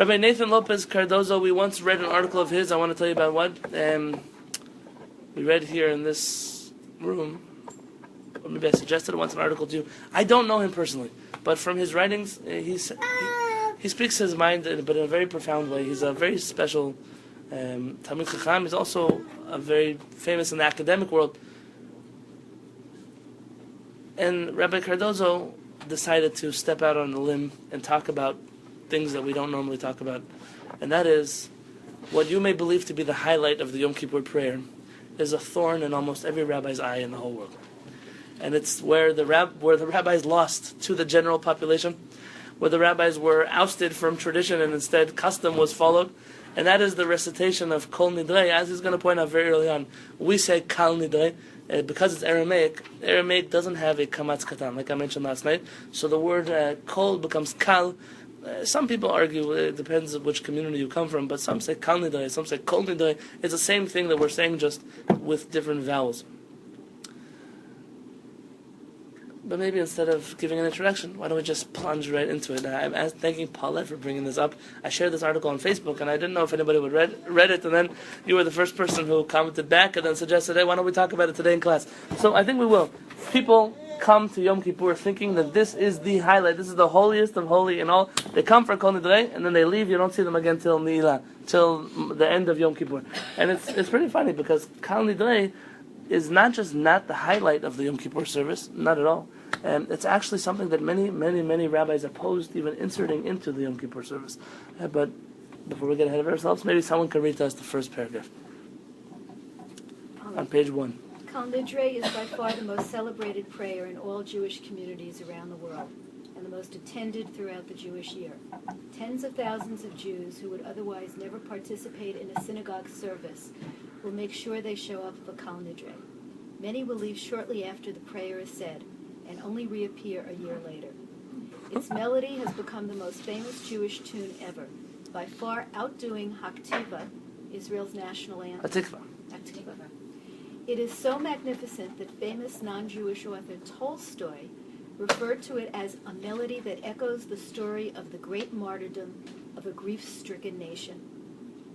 Rabbi Nathan Lopes Cardozo, we once read an article of his. I want to tell you about what. We read here in this room, or maybe I suggested once an article to you. I don't know him personally, but from his writings, he speaks his mind, but in a very profound way. He's a very special Talmid Chacham. He's also a very famous in the academic world. And Rabbi Cardozo decided to step out on a limb and talk about things that we don't normally talk about. And that is, what you may believe to be the highlight of the Yom Kippur prayer is a thorn in almost every rabbi's eye in the whole world. And it's where the rabbis lost to the general population, where the rabbis were ousted from tradition and instead custom was followed. And that is the recitation of Kol Nidre. As he's going to point out very early on, we say Kol Nidre. Because it's Aramaic doesn't have a kamatz katan, like I mentioned last night. So the word kol becomes kal. Some people argue, it depends on which community you come from, but some say kal nidre, some say kol nidre. It's the same thing that we're saying, just with different vowels. But maybe instead of giving an introduction, why don't we just plunge right into it? I'm thanking Paulette for bringing this up. I shared this article on Facebook, and I didn't know if anybody would read it, and then you were the first person who commented back and then suggested, hey, why don't we talk about it today in class? So I think we will. People come to Yom Kippur thinking that this is the highlight, this is the holiest of holy and all. They come for Kol Nidre, and then they leave. You don't see them again till Ne'ilah, till the end of Yom Kippur. And it's pretty funny, because Kol Nidre is not just not the highlight of the Yom Kippur service, not at all. It's actually something that many rabbis opposed even inserting into the Yom Kippur service. But before we get ahead of ourselves, maybe someone can read to us the first paragraph. On page 1. Kol Nidre is by far the most celebrated prayer in all Jewish communities around the world, and the most attended throughout the Jewish year. Tens of thousands of Jews who would otherwise never participate in a synagogue service will make sure they show up for Kol Nidre. Many will leave shortly after the prayer is said, and only reappear a year later. Its melody has become the most famous Jewish tune ever, by far outdoing Haktiva, Israel's national anthem. Haktiva. It is so magnificent that famous non-Jewish author Tolstoy referred to it as a melody that echoes the story of the great martyrdom of a grief-stricken nation.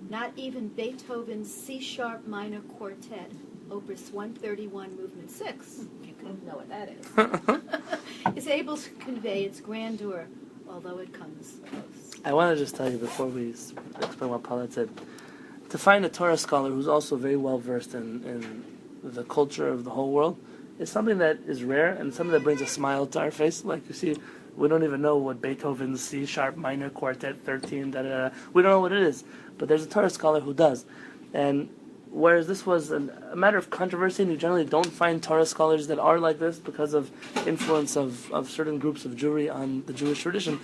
Not even Beethoven's C-sharp minor quartet, Opus 131, Movement 6, you couldn't know what that is, is able to convey its grandeur, although it comes close. I want to just tell you before we explain what Paulette said, to find a Torah scholar who's also very well versed in the culture of the whole world is something that is rare and something that brings a smile to our face. Like you see, we don't even know what Beethoven's C-sharp minor quartet 13, we don't know what it is, but there's a Torah scholar who does. And whereas this was a matter of controversy, and you generally don't find Torah scholars that are like this because of influence of certain groups of Jewry on the Jewish tradition,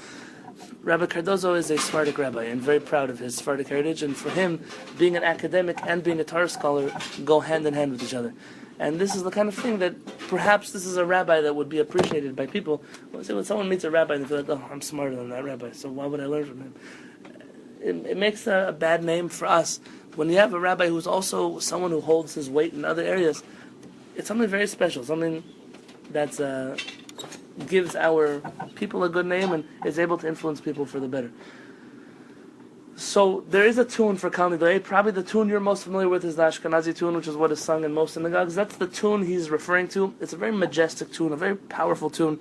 Rabbi Cardozo is a Sephardic rabbi and very proud of his Sephardic heritage, and for him, being an academic and being a Torah scholar go hand in hand with each other. And this is the kind of thing that perhaps this is a rabbi that would be appreciated by people. When someone meets a rabbi and they feel like, oh, I'm smarter than that rabbi, so why would I learn from him? It makes a bad name for us. When you have a rabbi who's also someone who holds his weight in other areas, it's something very special, something that gives our people a good name and is able to influence people for the better. So there is a tune for Kol Nidre. Probably the tune you're most familiar with is the Ashkenazi tune, which is what is sung in most synagogues. That's the tune he's referring to. It's a very majestic tune, a very powerful tune.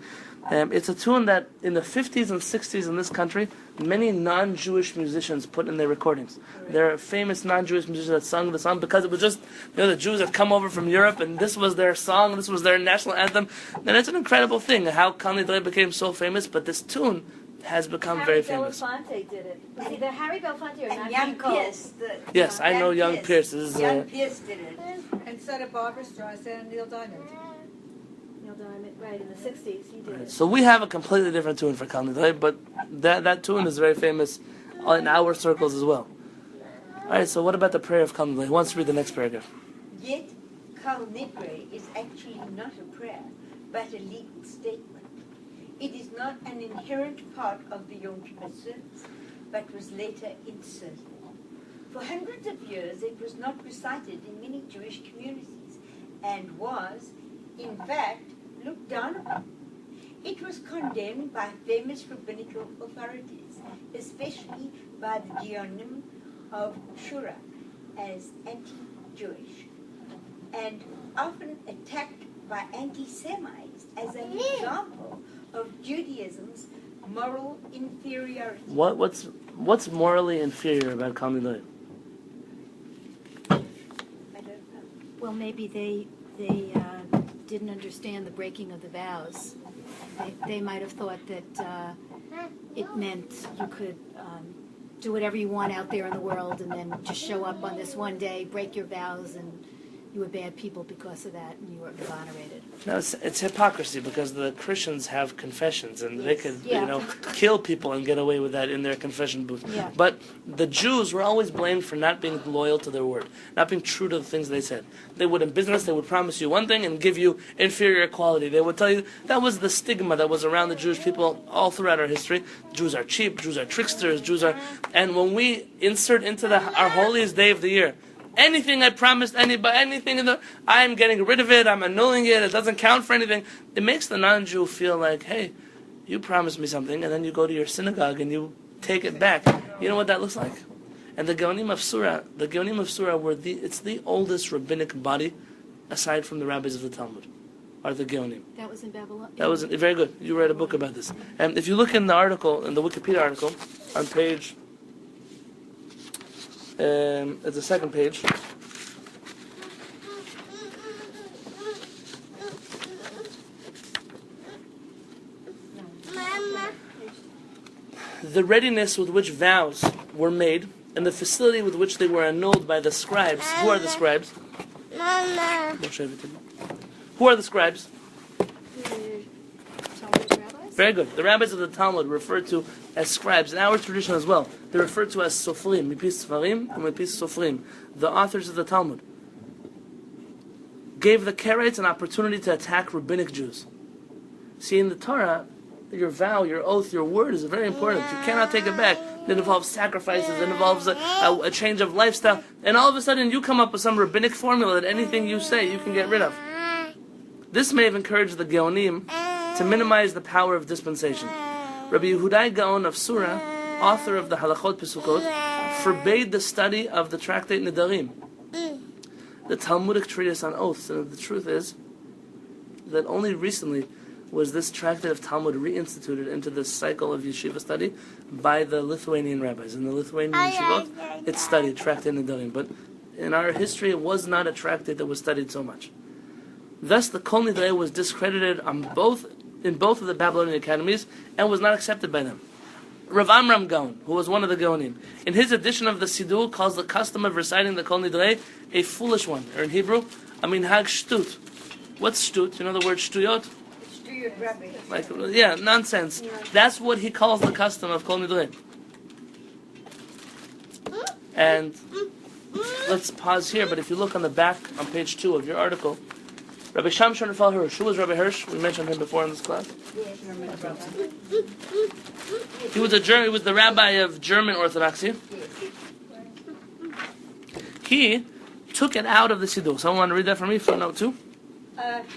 It's a tune that in the 50s and 60s in this country, many non-Jewish musicians put in their recordings. There are famous non-Jewish musicians that sung the song because it was just, the Jews had come over from Europe and this was their song, this was their national anthem. And it's an incredible thing how Kol Nidre became so famous, but this tune has become very famous. Harry Belafonte did it. Was either Harry Belafonte or And Young Pierce. Yes, I know Young Pierce. Young Pierce did it. And so did Barbara Streisand and Neil Diamond. Neil Diamond, right, in the 60s, he did it. So we have a completely different tune for Kol Nidre, but that tune is very famous in our circles as well. Alright, so what about the prayer of Kol Nidre? Who wants to read the next paragraph? Yet, Kol Nidre is actually not a prayer, but a legal statement. It is not an inherent part of the Yom Kippur service, but was later inserted. For hundreds of years, it was not recited in many Jewish communities, and was, in fact, looked down upon. It was condemned by famous rabbinical authorities, especially by the Geonim of Shura as anti-Jewish, and often attacked by anti-Semites as an example of Judaism's moral inferiority. What's morally inferior about Kol Nidre? I don't know. Well, maybe they didn't understand the breaking of the vows. They might have thought that it meant you could do whatever you want out there in the world and then just show up on this one day, break your vows, and you were bad people because of that, and you were exonerated. No, it's hypocrisy, because the Christians have confessions, and they could, Yeah. kill people and get away with that in their confession booth. Yeah. But the Jews were always blamed for not being loyal to their word, not being true to the things they said. They would, in business, they would promise you one thing and give you inferior quality. They would tell you, that was the stigma that was around the Jewish people all throughout our history. Jews are cheap, Jews are tricksters, and when we insert into our holiest day of the year, anything I promised anybody, I'm getting rid of it, I'm annulling it, it doesn't count for anything. It makes the non-Jew feel like, hey, you promised me something, and then you go to your synagogue and you take it back. You know what that looks like? And the Geonim of Surah it's the oldest rabbinic body, aside from the rabbis of the Talmud, are the Geonim. That was in Babylon? That was very good. You read a book about this. And if you look in the article, in the Wikipedia article, on page... it's the second page. The readiness with which vows were made and the facility with which they were annulled by the scribes. Who are the scribes? Who are the scribes? The Talmud rabbis? Very good. The rabbis of the Talmud referred to as scribes. In our tradition as well, they're referred to as sofrim, mipis sfarim, and mipis sofrim. The authors of the Talmud gave the Karaites an opportunity to attack rabbinic Jews. See, in the Torah, your vow, your oath, your word is very important. You cannot take it back. It involves sacrifices. It involves a change of lifestyle. And all of a sudden, you come up with some rabbinic formula that anything you say, you can get rid of. This may have encouraged the Geonim to minimize the power of dispensation. Rabbi Yehudai Gaon of Surah, author of the Halachot Pesukot, forbade the study of the tractate Nedarim, the Talmudic treatise on oaths. And the truth is that only recently was this tractate of Talmud reinstituted into the cycle of yeshiva study by the Lithuanian rabbis. In the Lithuanian yeshivot, it's studied, tractate Nedarim. But in our history, it was not a tractate that was studied so much. Thus, the Kol Nidre was discredited in both of the Babylonian academies and was not accepted by them. Rav Amram Gaon, who was one of the Gaonim, in his edition of the Siddur, calls the custom of reciting the Kol Nidre a foolish one, or in Hebrew, a minhag shtut. What's shtut? You know the word shtuyot? Shtuyot Rabbi. Like, nonsense. That's what he calls the custom of Kol Nidre. And let's pause here, but if you look on the back, on page 2 of your article, Rabbi Shamshon Raphael Hirsch. Who was Rabbi Hirsch? We mentioned him before in this class. He was the rabbi of German Orthodoxy. He took it out of the Siddur. Someone want to read that for me? Footnote 2.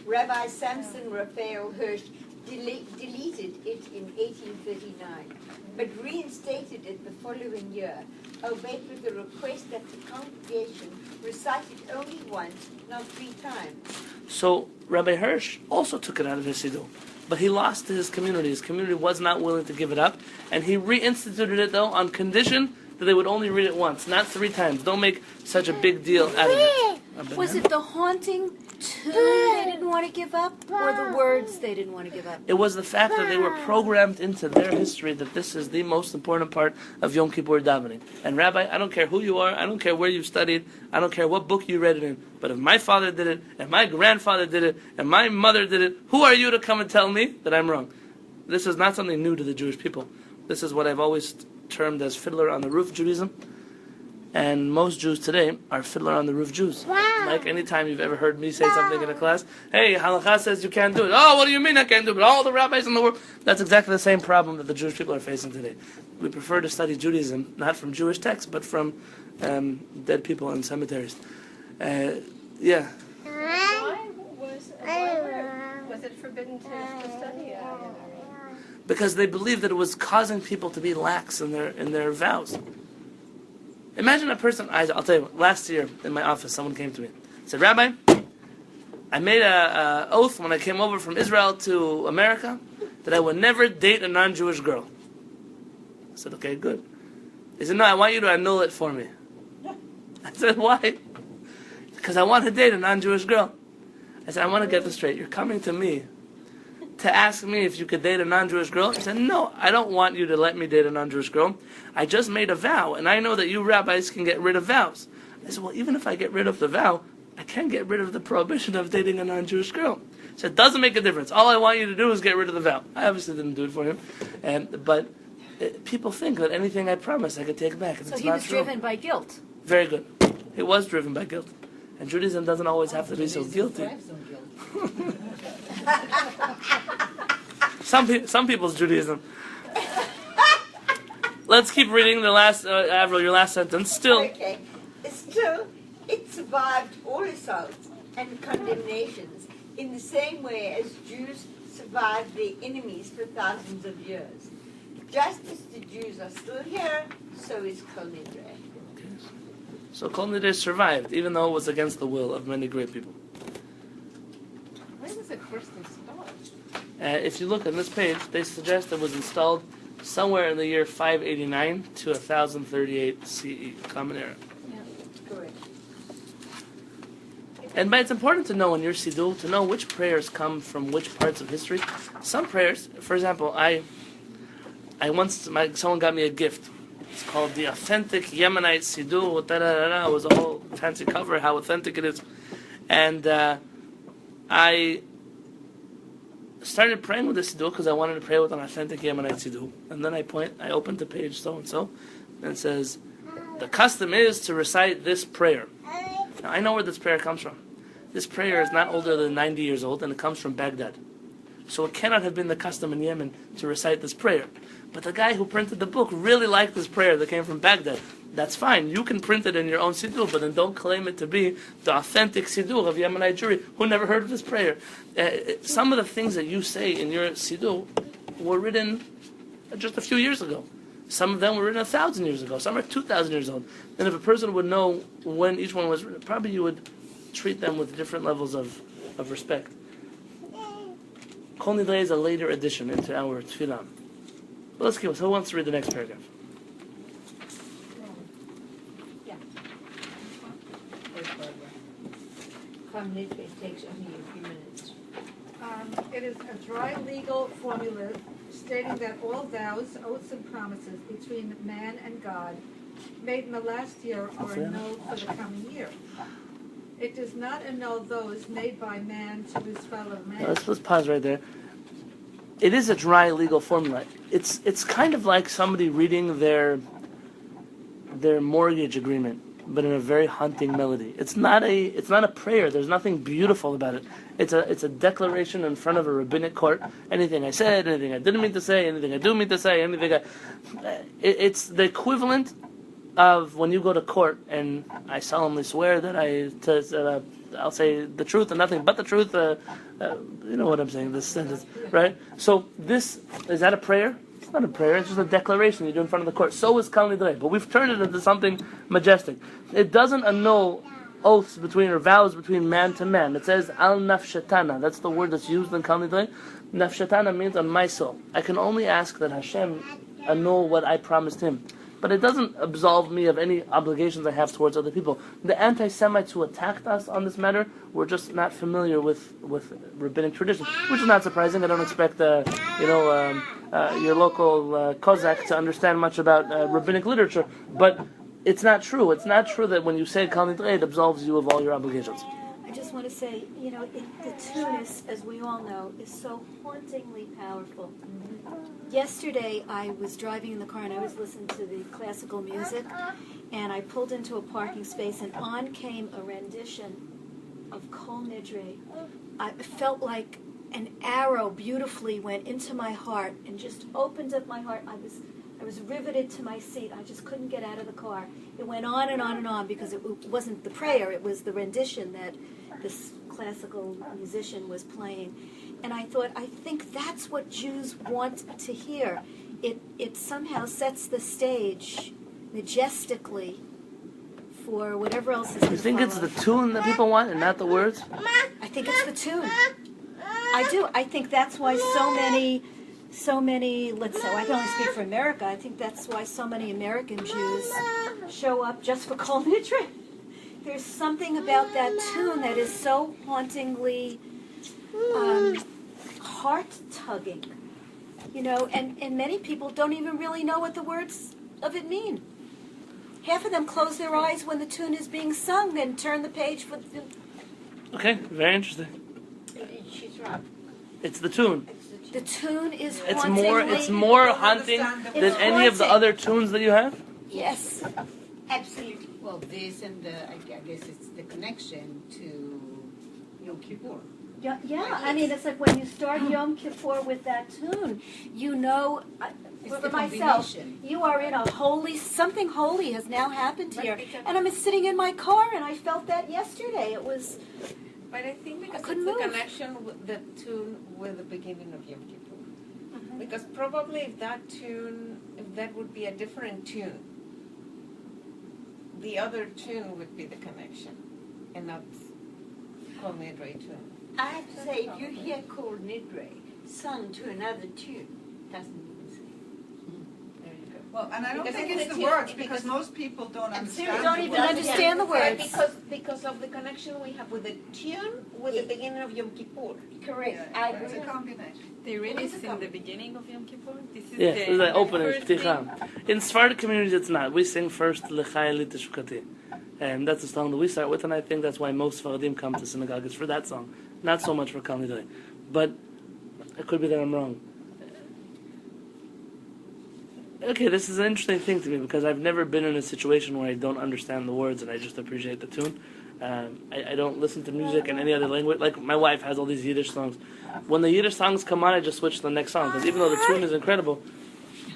Rabbi Samson Raphael Hirsch deleted it in 1839, but reinstated it the following year, albeit with the request that the congregation recite it only once, not 3 times. So Rabbi Hirsch also took it out of his Siddur, but he lost to his community. His community was not willing to give it up, and he reinstituted it, though, on condition that they would only read it once, not 3 times. Don't make such a big deal out of it. Was it the haunting tune they didn't want to give up, or the words they didn't want to give up? It was the fact that they were programmed into their history that this is the most important part of Yom Kippur davening. And Rabbi, I don't care who you are, I don't care where you studied, I don't care what book you read it in, but if my father did it, and my grandfather did it, and my mother did it, who are you to come and tell me that I'm wrong? This is not something new to the Jewish people. This is what I've always termed as Fiddler on the Roof Judaism. And most Jews today are Fiddler on the Roof Jews. Wow. Like any time you've ever heard me say something in a class, hey, halakha says you can't do it. Oh, what do you mean I can't do it? But all the rabbis in the world. That's exactly the same problem that the Jewish people are facing today. We prefer to study Judaism, not from Jewish texts, but from dead people in cemeteries. Yeah. Why was it forbidden to study? because they believed that it was causing people to be lax in their vows. Imagine a person, I'll tell you, last year in my office, someone came to me and said, Rabbi, I made a oath when I came over from Israel to America that I would never date a non-Jewish girl. I said, okay, good. He said, no, I want you to annul it for me. I said, why? Because I want to date a non-Jewish girl. I said, I want to get this straight. You're coming to me to ask me if you could date a non-Jewish girl? He said, no, I don't want you to let me date a non-Jewish girl. I just made a vow, and I know that you rabbis can get rid of vows. I said, well, even if I get rid of the vow, I can't get rid of the prohibition of dating a non-Jewish girl. He said, it doesn't make a difference. All I want you to do is get rid of the vow. I obviously didn't do it for him. But people think that anything I promise I could take back. And So it's he not was true. driven by guilt. Very good. He was driven by guilt. And Judaism doesn't always have to be so guilty. Some people's Judaism. Let's keep reading the last, Avril, your last sentence. Still, Okay. Still, it survived all assaults and condemnations in the same way as Jews survived their enemies for thousands of years. Just as the Jews are still here, so is Kol Nidre. so Kol Nidre survived, even though it was against the will of many great people. When was it first installed? If you look on this page, they suggest it was installed somewhere in the year 589 to 1038 CE, Common Era. Correct. But it's important to know in your Siddur, to know which prayers come from which parts of history. Some prayers, for example, someone got me a gift. It's called the Authentic Yemenite Siddur. It was a whole fancy cover, how authentic it is. And I started praying with the Siddur because I wanted to pray with an authentic Yemenite Siddur. And then I opened the page so-and-so, and it says, the custom is to recite this prayer. Now, I know where this prayer comes from. This prayer is not older than 90 years old, and it comes from Baghdad. So it cannot have been the custom in Yemen to recite this prayer. But the guy who printed the book really liked this prayer that came from Baghdad. That's fine. You can print it in your own Siddur, but then don't claim it to be the authentic Siddur of Yemenite Jewry who never heard of this prayer. Some of the things that you say in your Siddur were written just a few years ago. Some of them were written 1,000 years ago. Some are 2,000 years old. And if a person would know when each one was written, probably you would treat them with different levels of respect. Kol Nidre is a later addition into our Tefillah. But let's keep. So who wants to read the next paragraph? Yeah. Kol Nidre takes only a few minutes. It is a dry legal formula stating that all vows, oaths, and promises between man and God made in the last year are annulled for the coming year. It does not annul those made by man to his fellow man. Let's pause right there. It is a dry legal formula. It's kind of like somebody reading their mortgage agreement, but in a very haunting melody. It's not a prayer. There's nothing beautiful about it. It's a declaration in front of a rabbinic court. Anything I said, anything I didn't mean to say, anything I do mean to say, it's the equivalent of when you go to court and I solemnly swear that I'll say the truth and nothing but the truth. You know what I'm saying? This sentence, right? So is that a prayer? It's not a prayer. It's just a declaration you do in front of the court. So is Kol Nidre, but we've turned it into something majestic. It doesn't annul oaths between or vows between man to man. It says al nafshatana. That's the word that's used in Kol Nidre. Nafshatana means on my soul. I can only ask that Hashem annul what I promised Him. But it doesn't absolve me of any obligations I have towards other people. The anti-Semites who attacked us on this matter were just not familiar with rabbinic tradition, which is not surprising. I don't expect your local Cossack to understand much about rabbinic literature. But it's not true. It's not true that when you say Kol Nidre, it absolves you of all your obligations. I just want to say, the tunis, as we all know, is so hauntingly powerful. Yesterday, I was driving in the car and I was listening to the classical music, and I pulled into a parking space, and on came a rendition of Kol Nidre. I felt like an arrow beautifully went into my heart and just opened up my heart. I I was riveted to my seat. I just couldn't get out of the car. It went on and on and on because it wasn't the prayer, it was the rendition that this classical musician was playing. And I thought, I think that's what Jews want to hear. It somehow sets the stage majestically for whatever else is going to You think it's follow. the tune that people want and not the words? I think it's the tune. I do. I think that's why so many, let's say, I can only speak for America, I think that's why so many American Jews show up just for Kol Nidre. There's something about that tune that is so hauntingly heart-tugging, and many people don't even really know what the words of it mean. Half of them close their eyes when the tune is being sung and turn the page for the... Okay, very interesting. She's right. It's the tune. The tune is It's hauntingly... more haunting than any of the other tunes that you have? Yes. Absolutely. Well, this and I guess it's the connection to Yom Kippur. Yeah. I mean, it's like when you start Yom Kippur with that tune, It's for the myself, combination. you are in something holy has now happened here. And I'm sitting in my car and I felt that yesterday. It was... But I think because couldn't it's the move. connection with the tune with the beginning of Yom Kippur. Because probably if that would be a different tune, the other tune would be the connection, and not Kol Nidre tune. I have to say, if you hear Kol Nidre sung to another tune, doesn't even say. There you go. Well, and I don't Because think it's it's the the tune, words because- because most people don't understand. don't the even words. understand the words. Because of the connection we have with the tune with the beginning of Yom Kippur. Correct. Yeah, I it's agree. a combination. They really sing the beginning of Yom Kippur? This is Yeah, this is the opening, first thing. Pticha. In Sephardic communities, it's not. We sing first L'chai Li Tishukati. And that's the song that we start with, and I think that's why most Sephardim come to synagogue is for that song. Not so much for Kol Nidre. But it could be that I'm wrong. Okay, this is an interesting thing to me because I've never been in a situation where I don't understand the words and I just appreciate the tune. I don't listen to music in any other language. Like my wife has all these Yiddish songs. When the Yiddish songs come on, I just switch to the next song because even though the tune is incredible,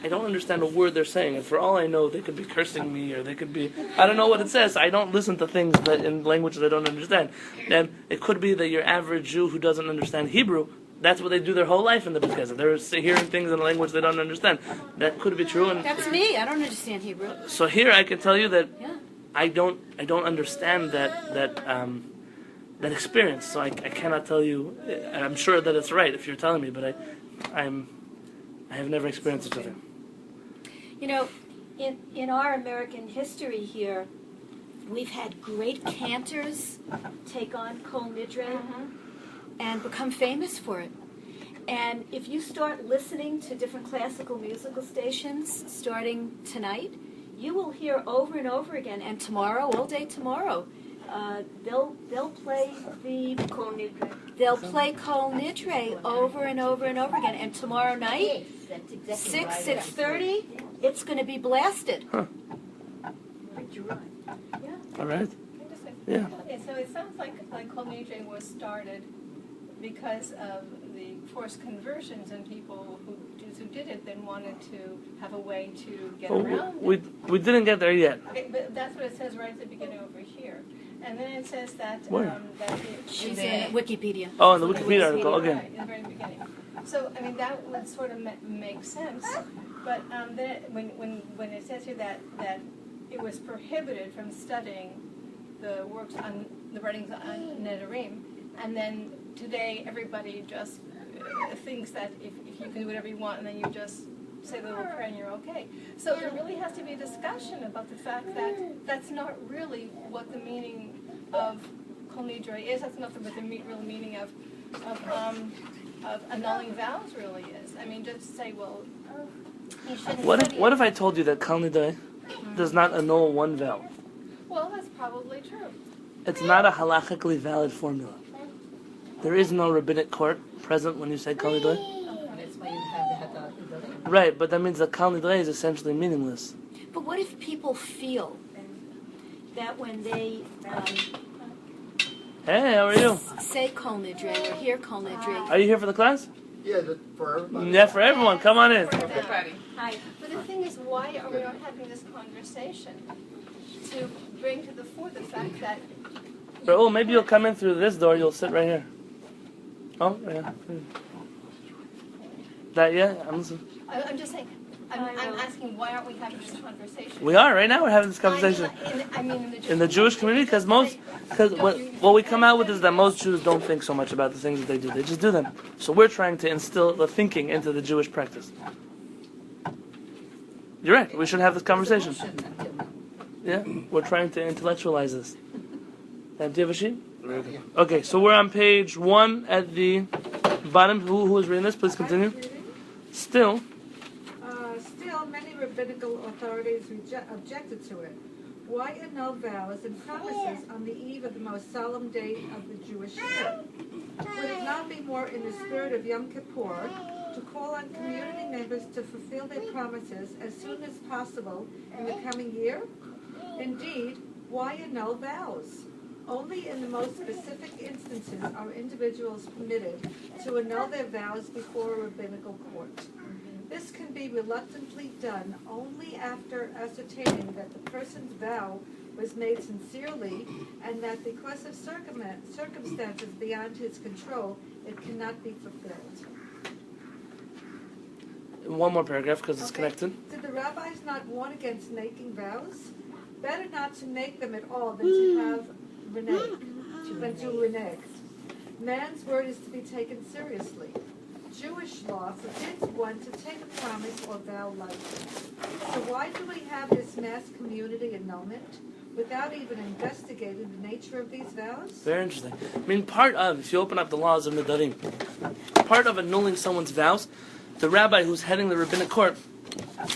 I don't understand a word they're saying. And for all I know, they could be cursing me or they could be... I don't know what it says. I don't listen to things that in languages I don't understand. And it could be that your average Jew who doesn't understand Hebrew, that's what they do their whole life in the Beit Knesset. They're hearing things in a language they don't understand. That could be true. And That's me. I don't understand Hebrew. so here I can tell you that Yeah. I don't understand that experience. So I cannot tell you. And I'm sure that it's right if you're telling me, but I have never experienced such a thing. In our American history here, we've had great cantors take on Kol Nidre and become famous for it. And if you start listening to different classical musical stations starting tonight, you will hear over and over again, and tomorrow, all day tomorrow, they'll play Kol Nidre. they'll play Kol Nidre over and over and over again. And tomorrow night, Yes, that's exactly 6, right. 6:30, it's going to be blasted. But you're right. All right. Yeah. So it sounds like Kol Nidre was started because of the forced conversions and people Jews who did it then wanted to have a way to get around We it. we didn't get there yet. Okay, but that's what it says right at the beginning over here. And then it says that Where? She's in Wikipedia. Oh, in the Wikipedia article again. Right, in the very beginning. So, I mean, that would sort of make sense. But then when it says here that it was prohibited from studying the works on the writings on Nedarim, and then today everybody just thinks that if you can do whatever you want and then you just say the little prayer and you're okay. So there really has to be a discussion about the fact that that's not really what the meaning of Kol Nidre is. That's not what the real meaning of annulling vows really is. I mean, just say, well, you shouldn't study What it. if I told you that Kol Nidre does not annul one vow? Well, that's probably true. It's not a halachically valid formula. There is no rabbinic court present when you say Kol Nidre. That's why you have the Hadarim. Right, but that means that Kol Nidre is essentially meaningless. But what if people feel that when they Hey, how are you? say Kol Nidre or hear Kol Nidre, Are you here for the class? Yeah, for everybody. Yeah, for everyone. Come on in. For everybody. Hi. But the thing is, why are we not having this conversation to bring to the fore the fact that Oh, maybe you'll come in through this door. You'll sit right here. Oh, yeah. That, yeah, I'm listening. I'm just saying, I'm asking, why aren't we having this conversation? We are right now. We're having this conversation in the Jewish community because what we come out with is that most Jews don't think so much about the things that they do. They just do them. So we're trying to instill the thinking into the Jewish practice. You're right. We should have this conversation. Yeah, we're trying to intellectualize this. Do you have a sheet? Okay, so we're on page 1 at the bottom. Who is reading this? Please continue. Still, many rabbinical authorities objected to it. Why annul vows and promises on the eve of the most solemn day of the Jewish year? Would it not be more in the spirit of Yom Kippur to call on community members to fulfill their promises as soon as possible in the coming year? Indeed, why annul vows? Only in the most specific instances are individuals permitted to annul their vows before a rabbinical court. This can be reluctantly done only after ascertaining that the person's vow was made sincerely and that because of circumstances beyond his control, it cannot be fulfilled. one more paragraph because it's connected. Did the rabbis not warn against making vows? Better not to make them at all than to have reneged. Man's word is to be taken seriously. Jewish law forbids one to take a promise or vow lightly. So why do we have this mass community annulment without even investigating the nature of these vows? Very interesting. I mean, part of, if you open up the laws of Nidarim, part of annulling someone's vows, the rabbi who's heading the rabbinic court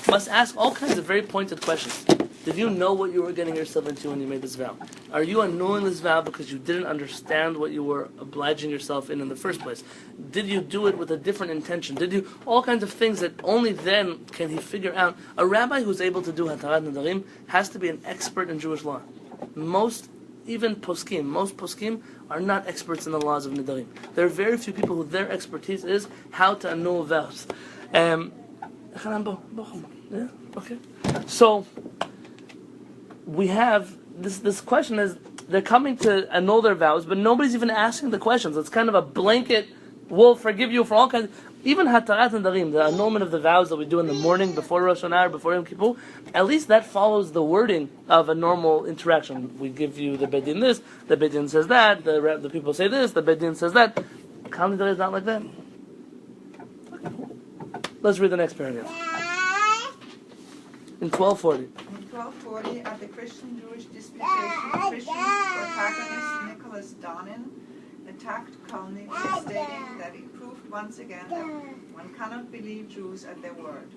must ask all kinds of very pointed questions. Did you know what you were getting yourself into when you made this vow? Are you annulling this vow because you didn't understand what you were obliging yourself in the first place? Did you do it with a different intention? Did you, all kinds of things that only then can he figure out. A rabbi who's able to do Hatarat Nidarim has to be an expert in Jewish law. Most poskim are not experts in the laws of Nidarim. There are very few people who their expertise is how to annul vows. Yeah, okay. So we have this question is they're coming to annul their vows, but nobody's even asking the questions. It's kind of a blanket, we'll forgive you for all kinds even Hatarat Nidarim, the annulment of the vows that we do in the morning before Rosh Hashanah, before Yom Kippur, at least that follows the wording of a normal interaction. We give you the Beit Din this, the Beit Din says that, the people say this, the Beit Din says that. Kol Nidre is not like that. Let's read the next paragraph. In 1240. In 1240, at the Christian-Jewish disputation, Christian protagonist Nicholas Donin attacked Kol Nidre, stating that he proved once again that one cannot believe Jews at their word.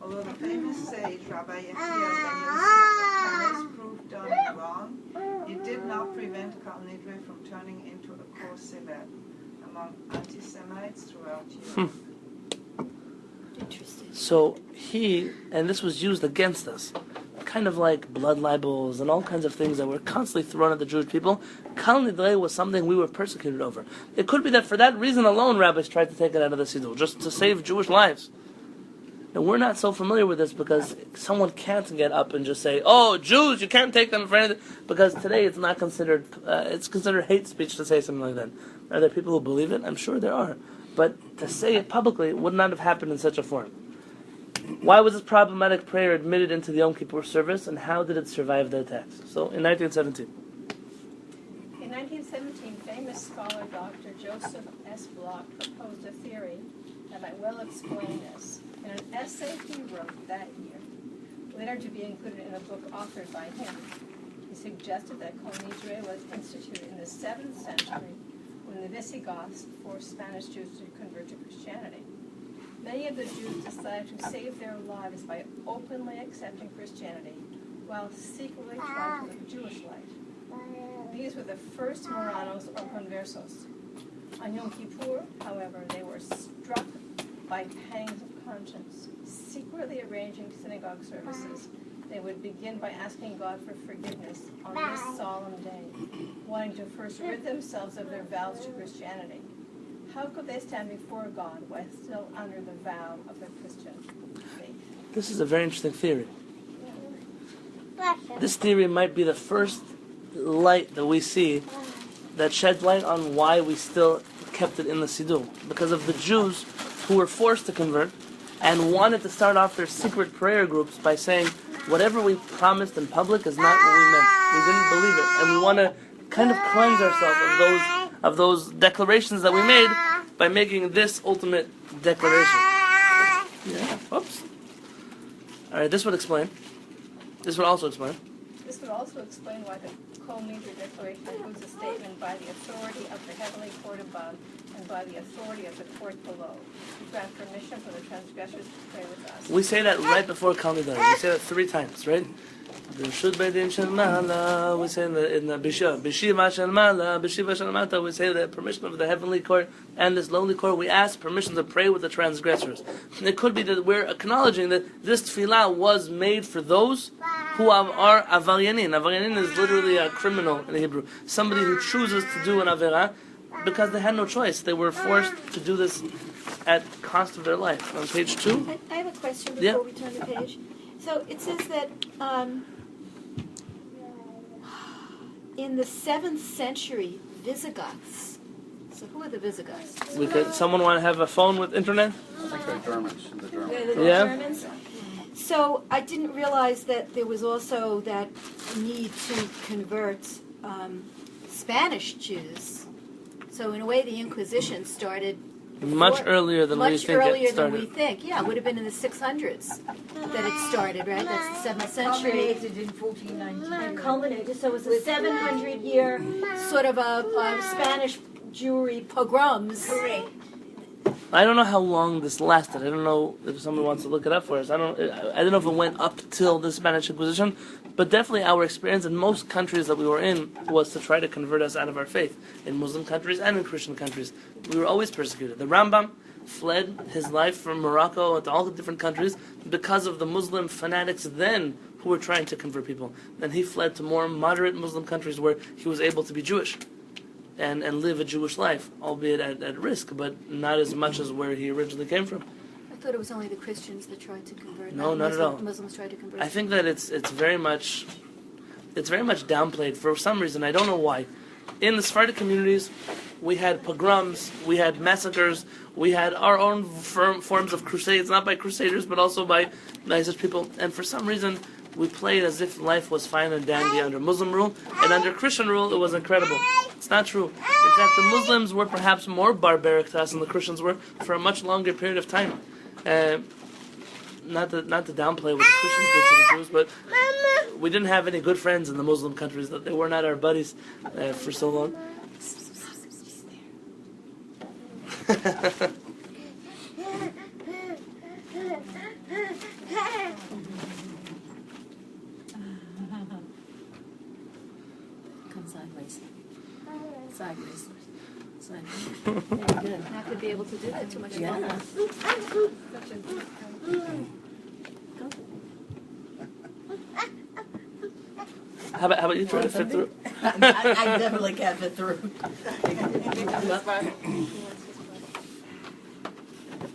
Although the famous sage Rabbi Ben Yosef proved Donin wrong, it did not prevent Kol Nidre from turning into a core celeb among anti-Semites throughout Europe. Interesting. So and this was used against us, kind of like blood libels and all kinds of things that were constantly thrown at the Jewish people. Kol Nidre was something we were persecuted over. It could be that for that reason alone, rabbis tried to take it out of the Siddur, just to save Jewish lives. And we're not so familiar with this because someone can't get up and just say, "Oh, Jews, you can't take them for anything," because today it's not considered. It's considered hate speech to say something like that. Are there people who believe it? I'm sure there are, but to say it publicly would not have happened in such a form. Why was this problematic prayer admitted into the Yom Kippur service, and how did it survive the attacks? So, in 1917. In 1917, famous scholar Dr. Joseph S. Block proposed a theory that might well explain this in an essay he wrote that year, later to be included in a book authored by him. He suggested that Kol Nidre was instituted in the 7th century when the Visigoths forced Spanish Jews to convert to Christianity. Many of the Jews decided to save their lives by openly accepting Christianity while secretly trying to live Jewish life. These were the first Moranos or Conversos. On Yom Kippur, however, they were struck by pangs of conscience. Secretly arranging synagogue services, they would begin by asking God for forgiveness on this solemn day, wanting to first rid themselves of their vows to Christianity. how could they stand before God while still under the vow of their Christian faith? This is a very interesting theory. This theory might be the first light that we see that sheds light on why we still kept it in the Siddur. Because of the Jews who were forced to convert and wanted to start off their secret prayer groups by saying, whatever we promised in public is not what we meant. We didn't believe it. And we want to kind of cleanse ourselves of those declarations that we made by making this ultimate declaration. Yeah. Oops. All right, this would explain. This would also explain. This would also explain why the Kol Nidre declaration includes a statement by the authority of the heavenly court above and by the authority of the court below, to grant permission for the transgressors to pray with us. We say that right before Kol Nidre. We say that 3 times, right? B'shut Beidin Shel Mala, we say in the B'shiva Shel Mala, B'shiva Shel Mata, we say the permission of the heavenly court and this lowly court. We ask permission to pray with the transgressors. And it could be that we're acknowledging that this tefillah was made for those who are avaryanin. Avaryanin is literally a criminal in Hebrew. Somebody who chooses to do an avera because they had no choice. They were forced to do this at cost of their life. On page 2. I have a question before Yeah. we turn the page. So it says that in the 7th century, Visigoths. So who are the Visigoths? Someone want to have a phone with internet? I think they're Germans. The Germans. They're the Yeah. Germans? So I didn't realize that there was also that need to convert Spanish Jews. So in a way, the Inquisition started Much earlier than we much think earlier it than we started. think. Yeah, it would have been in the 600s that it started, right? That's the 7th century. Culminated in 1419. Culminated, so it was a 700-year sort of a Spanish Jewry pogroms. Correct. I don't know how long this lasted. I don't know if someone wants to look it up for us. I don't know if it went up till the Spanish Inquisition, but definitely our experience in most countries that we were in was to try to convert us out of our faith. In Muslim countries and in Christian countries, we were always persecuted. The Rambam fled his life from Morocco to all the different countries because of the Muslim fanatics then who were trying to convert people. Then he fled to more moderate Muslim countries where he was able to be Jewish and live a Jewish life, albeit at risk, but not as much as where he originally came from. I thought it was only the Christians that tried to convert. No, not at all. Muslims tried to convert. I think that it's very much downplayed for some reason. I don't know why. In the Sephardic communities, we had pogroms, we had massacres, we had our own forms of crusades, not by crusaders, but also by such people. And for some reason, we played as if life was fine and dandy under Muslim rule, and under Christian rule, it was incredible. It's not true. In fact, the Muslims were perhaps more barbaric to us than the Christians were for a much longer period of time. Not to downplay what the Christians did to the Jews, but we didn't have any good friends in the Muslim countries. That they were not our buddies for so long. Come sideways. Sideways. Very good. Not to be able to do that too much longer. How about you try to fit through? I definitely can't fit through.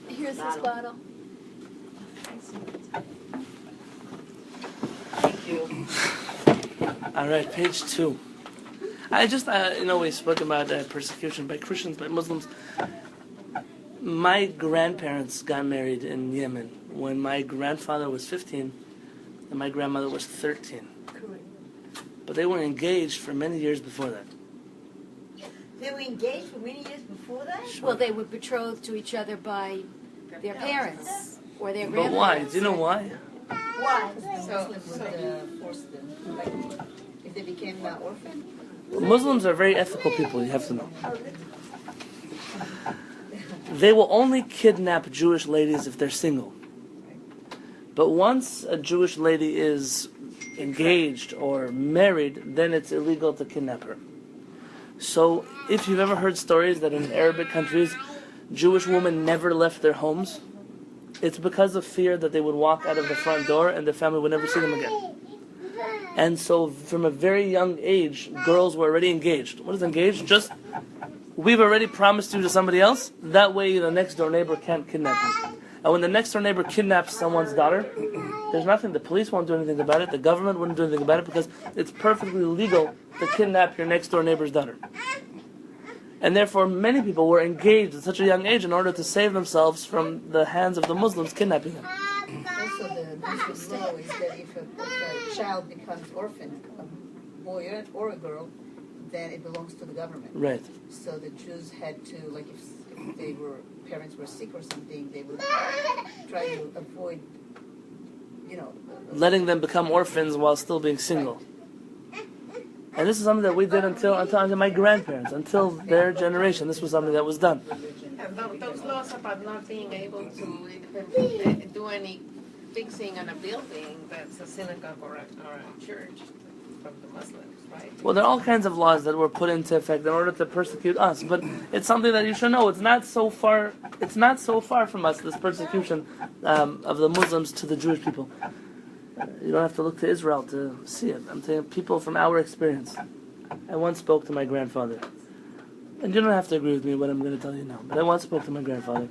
Here's this bottle. Thank you. All right, page 2. I just, we spoke about persecution by Christians, by Muslims. My grandparents got married in Yemen when my grandfather was 15 and my grandmother was 13. But they were engaged for many years before that. They were engaged for many years before that? Sure. Well, they were betrothed to each other by their parents or their But grandparents. why? Do you know why? Why? So would force them, like, if they became orphan? Muslims are very ethical people, you have to know. They will only kidnap Jewish ladies if they're single. But once a Jewish lady is engaged or married, then it's illegal to kidnap her. So if you've ever heard stories that in Arabic countries, Jewish women never left their homes, it's because of fear that they would walk out of the front door and the family would never see them again. And so from a very young age, girls were already engaged. What is engaged? Just we've already promised you to somebody else. That way the next door neighbor can't kidnap you. And when the next door neighbor kidnaps someone's daughter, there's nothing. The police won't do anything about it. The government wouldn't do anything about it because it's perfectly legal to kidnap your next door neighbor's daughter. And therefore, many people were engaged at such a young age in order to save themselves from the hands of the Muslims kidnapping them. Also, the Muslim law is that if a child becomes orphan, a boy or a girl, then it belongs to the government. Right. So the Jews had to, like, if they were parents were sick or something, they would try to avoid, letting them become orphans while still being single. And this is something that we did until my grandparents, until their generation. This was something that was done. Those laws about not being able to do any fixing on a building that's a synagogue or a church from the Muslims, right? Well, there are all kinds of laws that were put into effect in order to persecute us, but it's something that you should know. It's not so far from us, this persecution of the Muslims to the Jewish people. You don't have to look to Israel to see it. I'm saying people from our experience. I once spoke to my grandfather, and you don't have to agree with me what I'm going to tell you now, but I once spoke to my grandfather,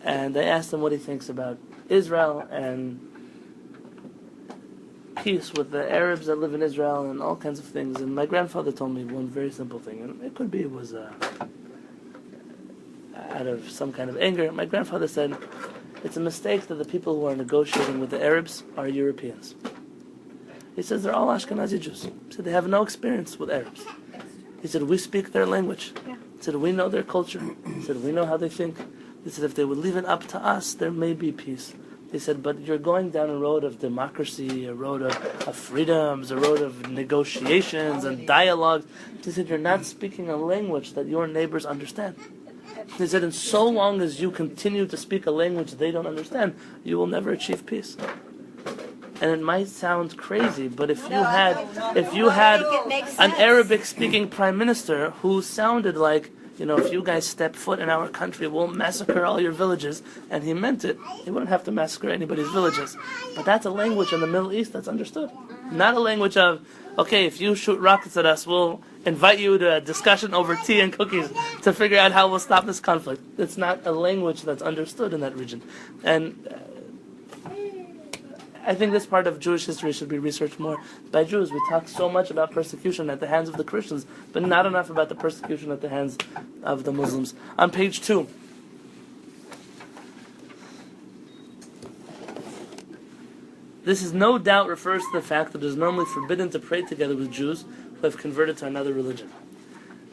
and I asked him what he thinks about Israel and peace with the Arabs that live in Israel and all kinds of things. And my grandfather told me one very simple thing, and it could be it was out of some kind of anger. My grandfather said, it's a mistake that the people who are negotiating with the Arabs are Europeans. He says they're all Ashkenazi Jews. He said they have no experience with Arabs. He said we speak their language. He said we know their culture. He said we know how they think. He said if they would leave it up to us, there may be peace. He said, but you're going down a road of democracy, a road of freedoms, a road of negotiations and dialogues. He said, you're not speaking a language that your neighbors understand. He said, and so long as you continue to speak a language they don't understand, you will never achieve peace. And it might sound crazy, but if you had an Arabic-speaking prime minister who sounded like, if you guys step foot in our country, we'll massacre all your villages, and he meant it, he wouldn't have to massacre anybody's villages. But that's a language in the Middle East that's understood. Not a language of, okay, if you shoot rockets at us, we'll invite you to a discussion over tea and cookies to figure out how we'll stop this conflict. It's not a language that's understood in that region. And I think this part of Jewish history should be researched more by Jews. We talk so much about persecution at the hands of the Christians, but not enough about the persecution at the hands of the Muslims. On page 2. This is no doubt refers to the fact that it is normally forbidden to pray together with Jews who have converted to another religion.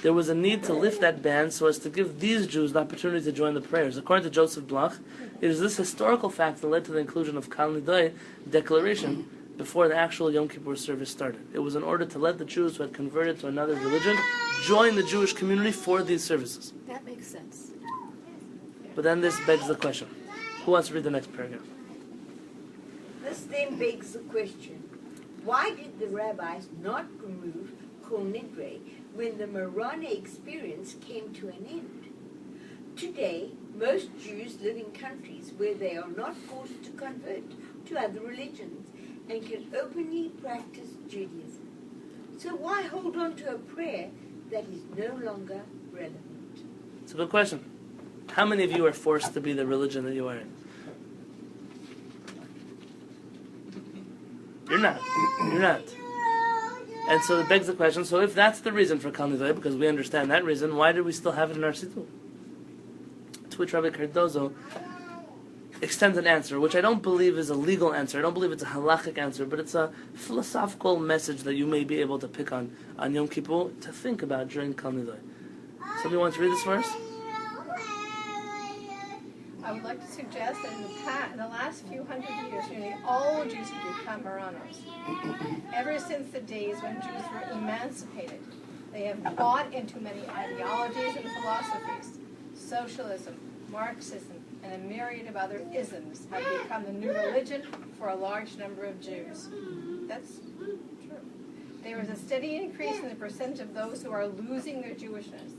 There was a need to lift that ban so as to give these Jews the opportunity to join the prayers. According to Joseph Bloch, it is this historical fact that led to the inclusion of Kol Nidre declaration before the actual Yom Kippur service started. It was in order to let the Jews who had converted to another religion join the Jewish community for these services. That makes sense. But then this begs the question. Who wants to read the next paragraph? This then begs the question, why did the rabbis not remove Kol Nidre when the Moroni experience came to an end? Today, most Jews live in countries where they are not forced to convert to other religions and can openly practice Judaism. So why hold on to a prayer that is no longer relevant? It's a good question. How many of you are forced to be the religion that you are in? You're not. You're not. And so it begs the question, so if that's the reason for Kol Nidre, because we understand that reason, why do we still have it in our situ? To which Rabbi Cardozo extends an answer, which I don't believe is a legal answer. I don't believe it's a halachic answer, but it's a philosophical message that you may be able to pick on Yom Kippur to think about during Kol Nidre. Somebody wants to read this verse? I would like to suggest that in the last few hundred years, nearly all Jews have become Moranos. Ever since the days when Jews were emancipated, they have bought into many ideologies and philosophies. Socialism, Marxism, and a myriad of other isms have become the new religion for a large number of Jews. That's true. There is a steady increase in the percentage of those who are losing their Jewishness.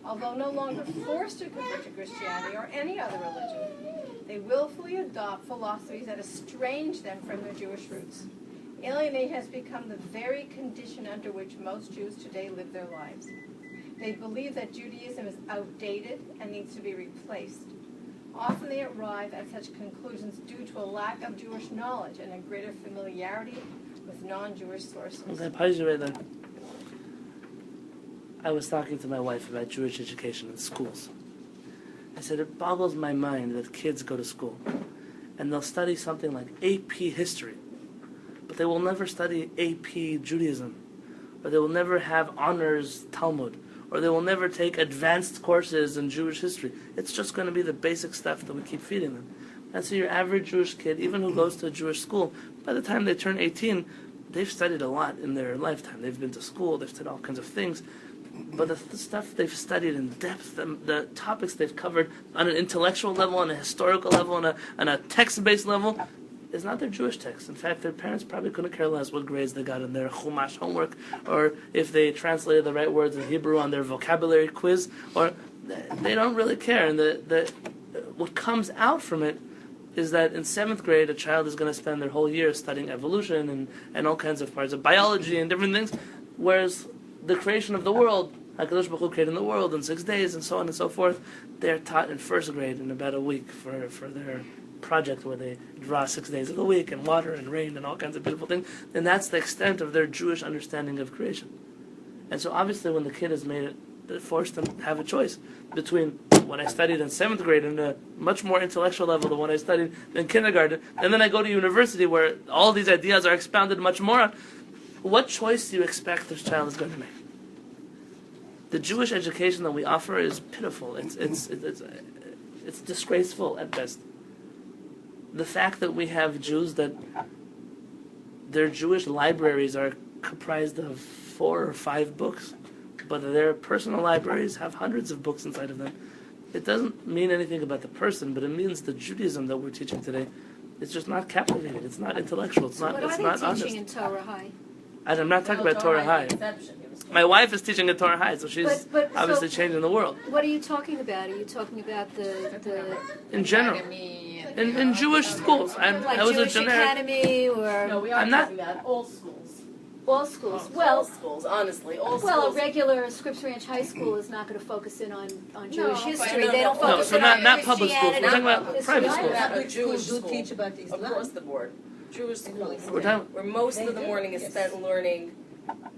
Although no longer forced to convert to Christianity or any other religion, they willfully adopt philosophies that estrange them from their Jewish roots. Alienation has become the very condition under which most Jews today live their lives. They believe that Judaism is outdated and needs to be replaced. Often they arrive at such conclusions due to a lack of Jewish knowledge and a greater familiarity with non-Jewish sources. Okay, pause you right there. I was talking to my wife about Jewish education in schools. I said, it boggles my mind that kids go to school and they'll study something like AP history, but they will never study AP Judaism, or they will never have honors Talmud, or they will never take advanced courses in Jewish history. It's just going to be the basic stuff that we keep feeding them. And so your average Jewish kid, even who goes to a Jewish school, by the time they turn 18, they've studied a lot in their lifetime. They've been to school, they've studied all kinds of things. But the stuff they've studied in depth, the topics they've covered on an intellectual level, on a historical level, on a text-based level, is not their Jewish text. In fact, their parents probably couldn't care less what grades they got in their Chumash homework, or if they translated the right words in Hebrew on their vocabulary quiz, or they don't really care. And what comes out from it is that in 7th grade, a child is going to spend their whole year studying evolution and all kinds of parts of biology and different things, whereas the creation of the world, HaKadosh Baruch Hu created the world in 6 days, and so on and so forth, they're taught in 1st grade in about a week for their project where they draw 6 days of the week, and water and rain and all kinds of beautiful things. And that's the extent of their Jewish understanding of creation. And so obviously when the kid is forced to have a choice between what I studied in 7th grade in a much more intellectual level than what I studied in kindergarten, and then I go to university where all these ideas are expounded much more on, what choice do you expect this child is going to make? The Jewish education that we offer is pitiful. It's disgraceful at best. The fact that we have Jews that their Jewish libraries are comprised of 4 or 5 books, but their personal libraries have hundreds of books inside of them. It doesn't mean anything about the person, but it means the Judaism that we're teaching today is just not captivating. It's not intellectual. It's not. What It's are not they honest. teaching in Torah High? I'm not talking about Torah High. My wife is teaching at Torah High, so she's But obviously changing the world. What are you talking about? Are you talking about the In general, in Jewish schools, like I was Jewish a generic. Academy or No, we are I'm not- talking about all schools. all schools? All Well, schools, honestly, all well, a schools. regular Scripps Ranch High School is not going to focus in on Jewish but history. no, They don't no, focus so in not- on not public schools. We're Christianity. talking about private schools. Not a Jewish schools do school, teach about Islam. across the board. Jewish schools, We're talking. where most They of the do, morning is yes. spent learning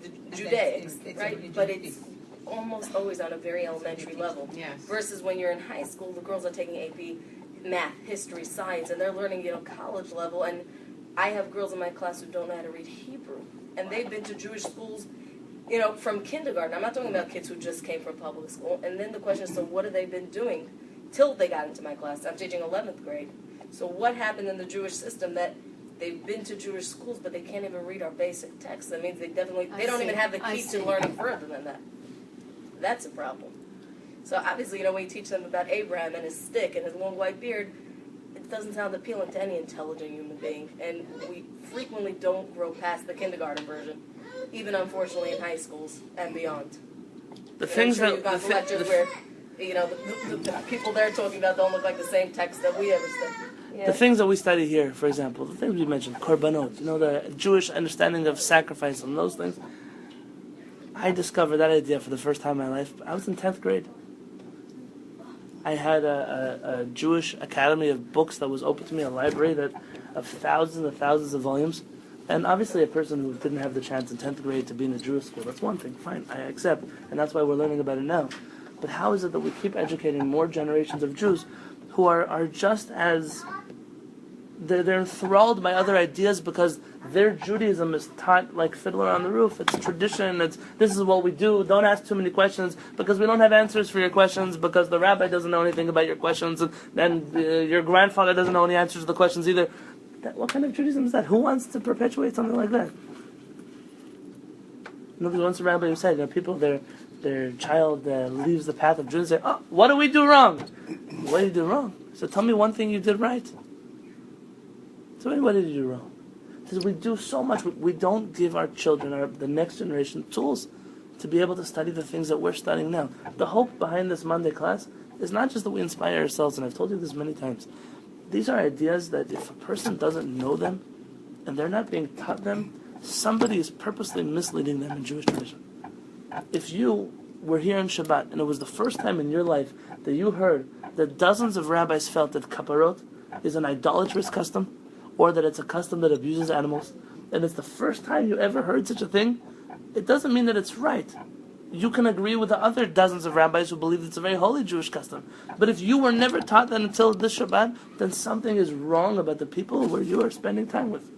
the Judaics, it's a right? religion But piece. it's almost always on a very elementary level. Yes. Versus when you're in high school, the girls are taking AP math, history, science, and they're learning, college level. And I have girls in my class who don't know how to read Hebrew, and they've been to Jewish schools, from kindergarten. I'm not talking about kids who just came from public school. And then the question is, so what have they been doing till they got into my class? I'm teaching 11th grade. So what happened in the Jewish system that they've been to Jewish schools, but they can't even read our basic texts? That means they don't even have the key to learning further than that. That's a problem. So obviously, when you teach them about Abraham and his stick and his long white beard, it doesn't sound appealing to any intelligent human being. And we frequently don't grow past the kindergarten version, even unfortunately in high schools and beyond. The things I'm sure that you've gone to lectures where, the people they're talking about don't look like the same text that we ever studied. the things that we study here, for example, the things we mentioned, korbanot, the Jewish understanding of sacrifice and those things. I discovered that idea for the first time in my life. I was in 10th grade. I had a Jewish academy of books that was open to me, a library of thousands and thousands of volumes. And obviously a person who didn't have the chance in 10th grade to be in a Jewish school, that's one thing, fine, I accept. And that's why we're learning about it now. But how is it that we keep educating more generations of Jews who are just as... They're enthralled by other ideas because their Judaism is taught like Fiddler on the Roof. It's tradition. This is what we do. Don't ask too many questions because we don't have answers for your questions, because the rabbi doesn't know anything about your questions, and then your grandfather doesn't know any answers to the questions either. What kind of Judaism is that? Who wants to perpetuate something like that? Nobody wants a rabbi who said, people, their child leaves the path of Judaism, say, oh, what do we do wrong? What did you do wrong? So tell me one thing you did right. So what did you do wrong? Because we do so much. We don't give our children, the next generation, tools to be able to study the things that we're studying now. The hope behind this Monday class is not just that we inspire ourselves, and I've told you this many times. These are ideas that if a person doesn't know them, and they're not being taught them, somebody is purposely misleading them in Jewish tradition. If you we're here on Shabbat, and it was the first time in your life that you heard that dozens of rabbis felt that kaparot is an idolatrous custom, or that it's a custom that abuses animals, and it's the first time you ever heard such a thing, it doesn't mean that it's right. You can agree with the other dozens of rabbis who believe it's a very holy Jewish custom. But if you were never taught that until this Shabbat, then something is wrong about the people where you are spending time with.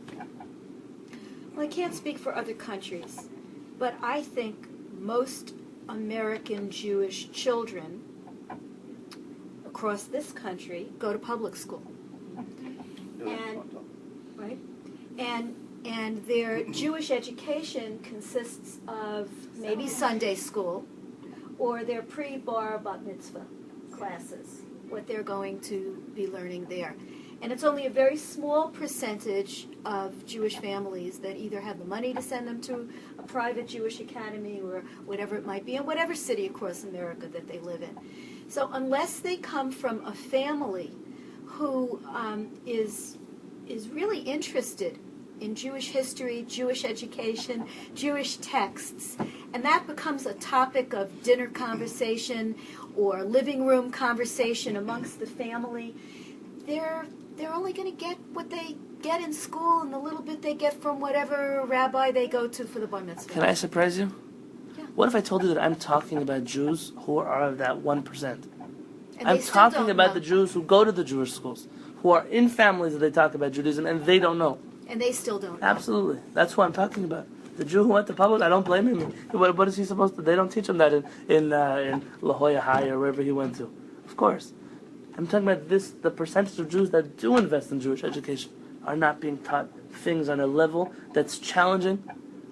Well, I can't speak for other countries, but I think most American Jewish children across this country go to public school. And their Jewish education consists of maybe Sunday school or their pre-bar bat mitzvah classes, what they're going to be learning there. And it's only a very small percentage of Jewish families that either have the money to send them to a private Jewish academy or whatever it might be, in whatever city across America that they live in. So unless they come from a family who is really interested in Jewish history, Jewish education, Jewish texts, and that becomes a topic of dinner conversation or living room conversation amongst the family, they're only going to get what they get in school and the little bit they get from whatever rabbi they go to for the bar mitzvah. Can I surprise you? Yeah. What if I told you that I'm talking about Jews who are of that 1%? And I'm talking about the Jews who go to the Jewish schools, who are in families that they talk about Judaism, and they don't know. And they still don't know. Absolutely. That's what I'm talking about. The Jew who went to public, I don't blame him. What is he supposed to? They don't teach him that in La Jolla High or wherever he went to. Of course. I'm talking about this, the percentage of Jews that do invest in Jewish education are not being taught things on a level that's challenging.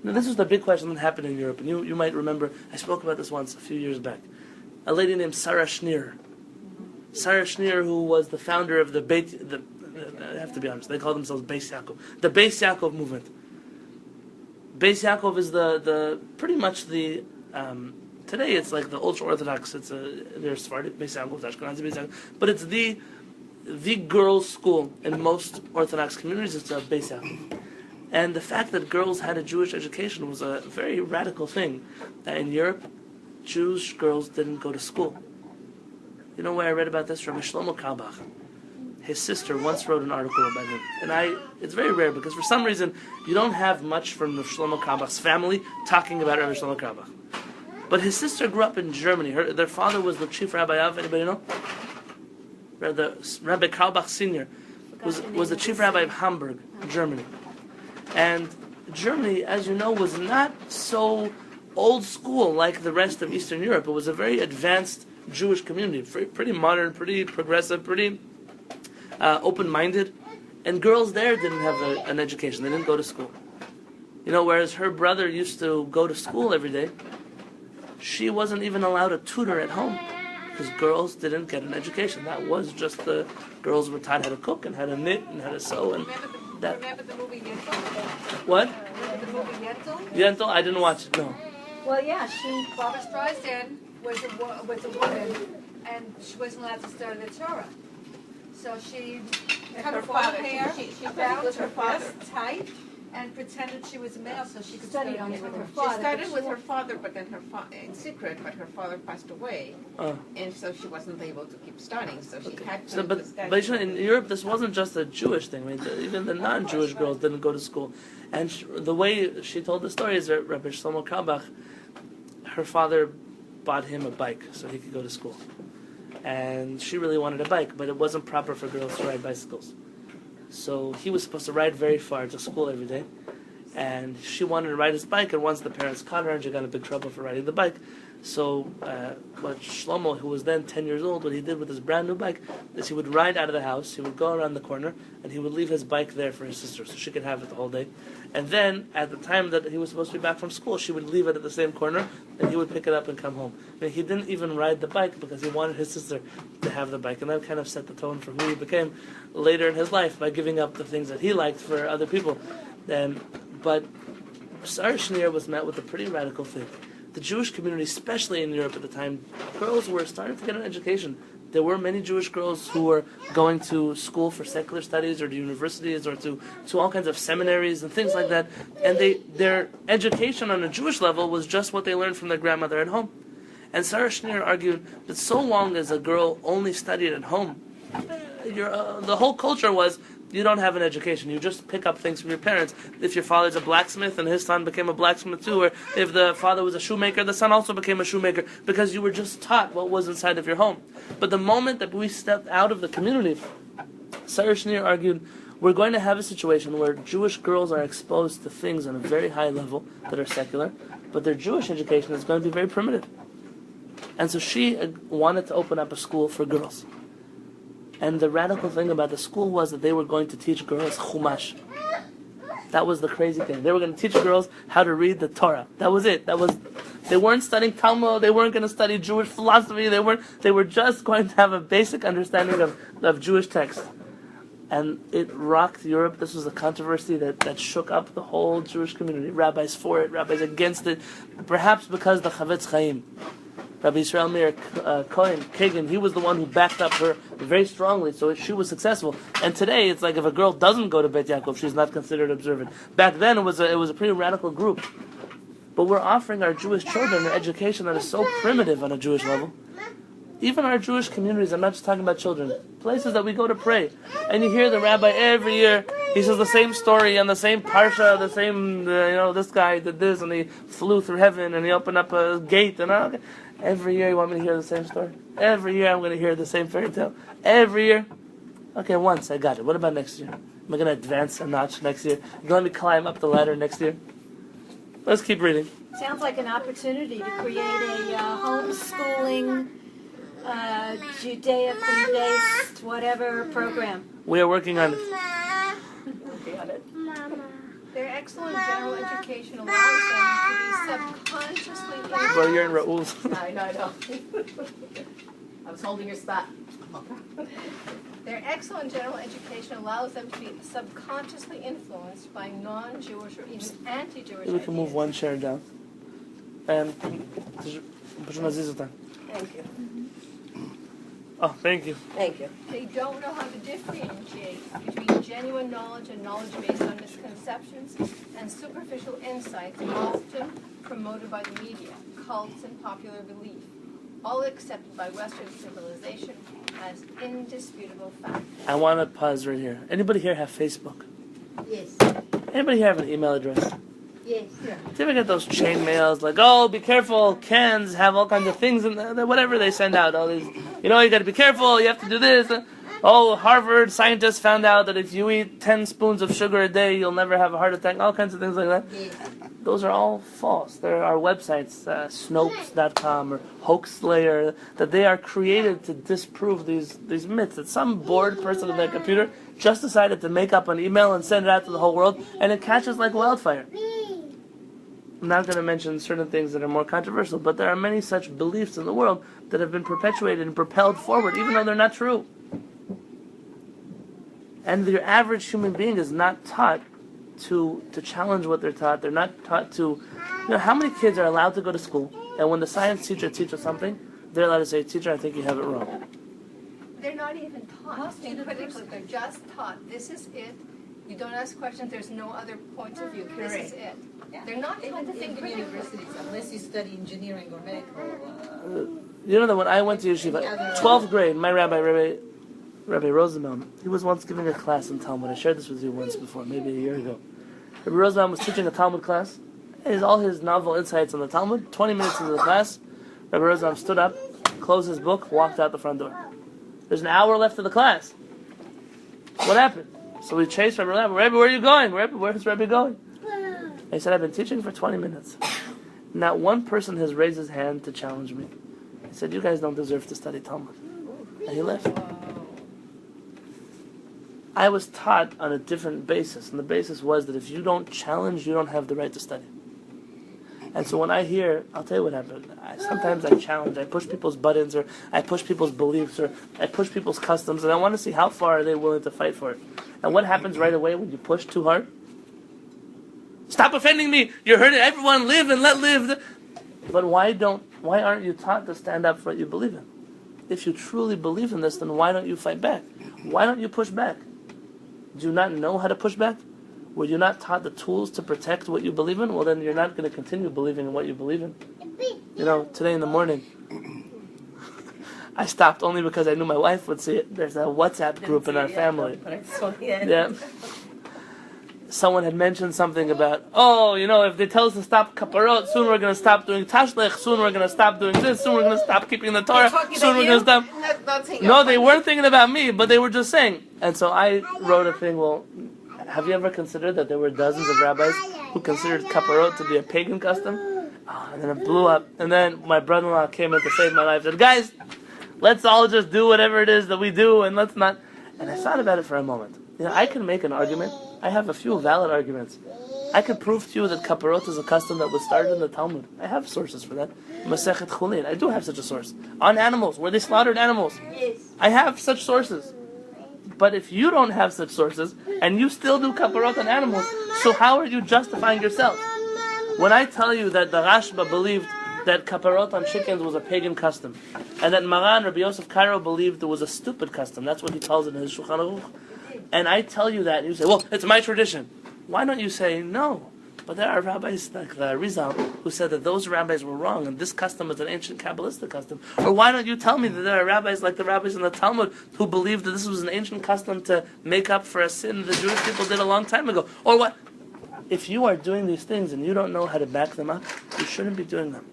Now, this was the big question that happened in Europe, and you might remember, I spoke about this once a few years back. A lady named Sarah Schneer. Sarah Schneer, who was the founder of I have to be honest, they call themselves Beis Yaakov. The Beis Yaakov movement. Beis Yaakov is the pretty much the today it's like the ultra orthodox. There's Sephardic Beis Yaakov, Ashkenazi Beis Yaakov, but it's the girls' school in most Orthodox communities. It's a Beis Yaakov, and the fact that girls had a Jewish education was a very radical thing. In Europe, Jewish girls didn't go to school. You know where I read about this? Rabbi Shlomo Carlebach. His sister once wrote an article about him. And it's very rare because for some reason you don't have much from the Shlomo Carlebach's family talking about Rabbi Shlomo Carlebach. But his sister grew up in Germany. Their father was the chief rabbi of, anybody know? Rabbi Carlebach Sr. was the chief rabbi of Hamburg, Germany. And Germany, as you know, was not so old school like the rest of Eastern Europe. It was a very advanced Jewish community, pretty modern, pretty progressive, pretty open-minded, and girls there didn't have an education. They didn't go to school. Whereas her brother used to go to school every day, she wasn't even allowed a tutor at home because girls didn't get an education. That was just the girls were taught how to cook and how to knit and how to sew. And remember the movie Yentl? What? Remember the movie Yentl? Yentl? I didn't watch it, no. Well, yeah, Barbara Streisand was a woman, and she wasn't allowed to study the Torah. So she cut her father hair, she bound her breasts tight, and pretended she was a male so she could study only with her father. She started with her father, but then in secret, but her father passed away, and so she wasn't able to keep studying, so she had to But in Europe, this wasn't just a Jewish thing. Even the non-Jewish girls didn't go to school. And the way she told the story is that Rabbi Shlomo Carlebach, her father bought him a bike so he could go to school. And she really wanted a bike, but it wasn't proper for girls to ride bicycles. So he was supposed to ride very far to school every day. And she wanted to ride his bike, and once the parents caught her, and she got in big trouble for riding the bike. So what Shlomo, who was then 10 years old, what he did with his brand new bike is he would ride out of the house, he would go around the corner, and he would leave his bike there for his sister so she could have it the whole day. And then, at the time that he was supposed to be back from school, she would leave it at the same corner, and he would pick it up and come home. He didn't even ride the bike because he wanted his sister to have the bike, and that kind of set the tone for who he became later in his life by giving up the things that he liked for other people. But Sarah Schneer was met with a pretty radical thing. The Jewish community, especially in Europe at the time, girls were starting to get an education. There were many Jewish girls who were going to school for secular studies or to universities or to all kinds of seminaries and things like that. And their education on a Jewish level was just what they learned from their grandmother at home. And Sarah Schneer argued that so long as a girl only studied at home, the whole culture was, you don't have an education. You just pick up things from your parents. If your father's a blacksmith and his son became a blacksmith too, or if the father was a shoemaker, the son also became a shoemaker, because you were just taught what was inside of your home. But the moment that we stepped out of the community, Sarah Schneer argued, we're going to have a situation where Jewish girls are exposed to things on a very high level that are secular, but their Jewish education is going to be very primitive. And so she wanted to open up a school for girls. And the radical thing about the school was that they were going to teach girls Chumash. That was the crazy thing. They were going to teach girls how to read the Torah. That was it. They weren't studying Talmud. They weren't going to study Jewish philosophy. They were just going to have a basic understanding of Jewish text. And it rocked Europe. This was a controversy that shook up the whole Jewish community. Rabbis for it, rabbis against it. Perhaps because the Chavetz Chaim, Rabbi Yisrael Meir Cohen, Kagan, he was the one who backed up her very strongly, so she was successful. And today, it's like if a girl doesn't go to Bet Yaakov, she's not considered observant. Back then, it was a pretty radical group. But we're offering our Jewish children an education that is so primitive on a Jewish level. Even our Jewish communities, I'm not just talking about children, places that we go to pray, and you hear the rabbi every year, he says the same story and the same parsha, the same, this guy did this, and he flew through heaven, and he opened up a gate, and every year you want me to hear the same story? Every year I'm going to hear the same fairy tale. Every year? Okay, once, I got it. What about next year? Am I going to advance a notch next year? You let me climb up the ladder next year? Let's keep reading. Sounds like an opportunity to create a homeschooling, Judaic-based, whatever program. We are working on it. Their excellent general education allows them to be subconsciously Well, you're in Raoul's. I know. I was holding your spot. Their excellent general education allows them to be subconsciously influenced by non-Jewish or even anti-Jewish We can move ideas. one chair down. And Thank you. oh, thank you. Thank you. They don't know how to differentiate between genuine knowledge and knowledge based on misconceptions and superficial insights often promoted by the media, cults, and popular belief, all accepted by Western civilization as indisputable fact. I want to pause right here. Anybody here have Facebook? Yes. Anybody here have an email address? Yes. Do you ever get those chain mails like, oh, be careful, cans have all kinds of things in whatever they send out, all these, you got to be careful, you have to do this. Oh, Harvard scientists found out that if you eat 10 spoons of sugar a day, you'll never have a heart attack, all kinds of things like that. Yes. Those are all false. There are websites, Snopes.com or Hoaxslayer, that they are created to disprove these myths. That some bored person on their computer just decided to make up an email and send it out to the whole world, and it catches like wildfire. I'm not going to mention certain things that are more controversial, but there are many such beliefs in the world that have been perpetuated and propelled forward, even though they're not true. And your average human being is not taught to challenge what they're taught. They're not taught to... how many kids are allowed to go to school, and when the science teacher teaches something, they're allowed to say, teacher, I think you have it wrong. They're not even taught to think critically. They're just taught, this is it. You don't ask questions, there's no other point of view. This is it. Yeah. They're not taught to think in critically. universities, unless you study engineering or medical. You know that when I went to yeshiva, 12th grade, my Rabbi Rosenbaum, he was once giving a class in Talmud. I shared this with you once before, maybe a year ago. Rabbi Rosenbaum was teaching a Talmud class. All his novel insights on the Talmud. 20 minutes into the class, Rabbi Rosenbaum stood up, closed his book, walked out the front door. There's an hour left of the class. What happened? So we chased Rabbi Rosenbaum. Rabbi, where are you going? Where's Rabbi going? He said, I've been teaching for 20 minutes. Not one person has raised his hand to challenge me. He said, you guys don't deserve to study Talmud. And he left. I was taught on a different basis, and the basis was that if you don't challenge, you don't have the right to study. And so when I hear, I'll tell you what happened. Sometimes I challenge, I push people's buttons, or I push people's beliefs, or I push people's customs, and I want to see how far are they willing to fight for it. And what happens right away when you push too hard? Stop offending me! You're hurting everyone, live and let live. But why aren't you taught to stand up for what you believe in? If you truly believe in this, then why don't you fight back? Why don't you push back? Do you not know how to push back? Were you not taught the tools to protect what you believe in? Well, then you're not going to continue believing in what you believe in. Today in the morning, I stopped only because I knew my wife would see it. There's a WhatsApp group in our family. Yeah. Someone had mentioned something about, if they tell us to stop kaparot, soon we're going to stop doing tashlech, soon we're going to stop doing this, soon we're going to stop keeping the Torah, soon we're going to stop. No, they weren't thinking about me, but they were just saying. And so I wrote a thing, have you ever considered that there were dozens of rabbis who considered kaparot to be a pagan custom? And then it blew up. And then my brother-in-law came in to save my life. Said, guys, let's all just do whatever it is that we do, and let's not. And I thought about it for a moment. I can make an argument. I have a few valid arguments. I could prove to you that kaparot is a custom that was started in the Talmud. I have sources for that. Masechet Chulin. I do have such a source. On animals, where they slaughtered animals. Yes. I have such sources. But if you don't have such sources, and you still do kaparot on animals, so how are you justifying yourself? When I tell you that the Rashba believed that kaparot on chickens was a pagan custom, and that Maran Rabbi Yosef Cairo believed it was a stupid custom, that's what he calls it in his Shulchan Aruch, and I tell you that, and you say, well, it's my tradition. Why don't you say, no, but there are rabbis like the Rizal who said that those rabbis were wrong, and this custom is an ancient Kabbalistic custom. Or why don't you tell me that there are rabbis like the rabbis in the Talmud who believed that this was an ancient custom to make up for a sin the Jewish people did a long time ago? Or what? If you are doing these things and you don't know how to back them up, you shouldn't be doing them.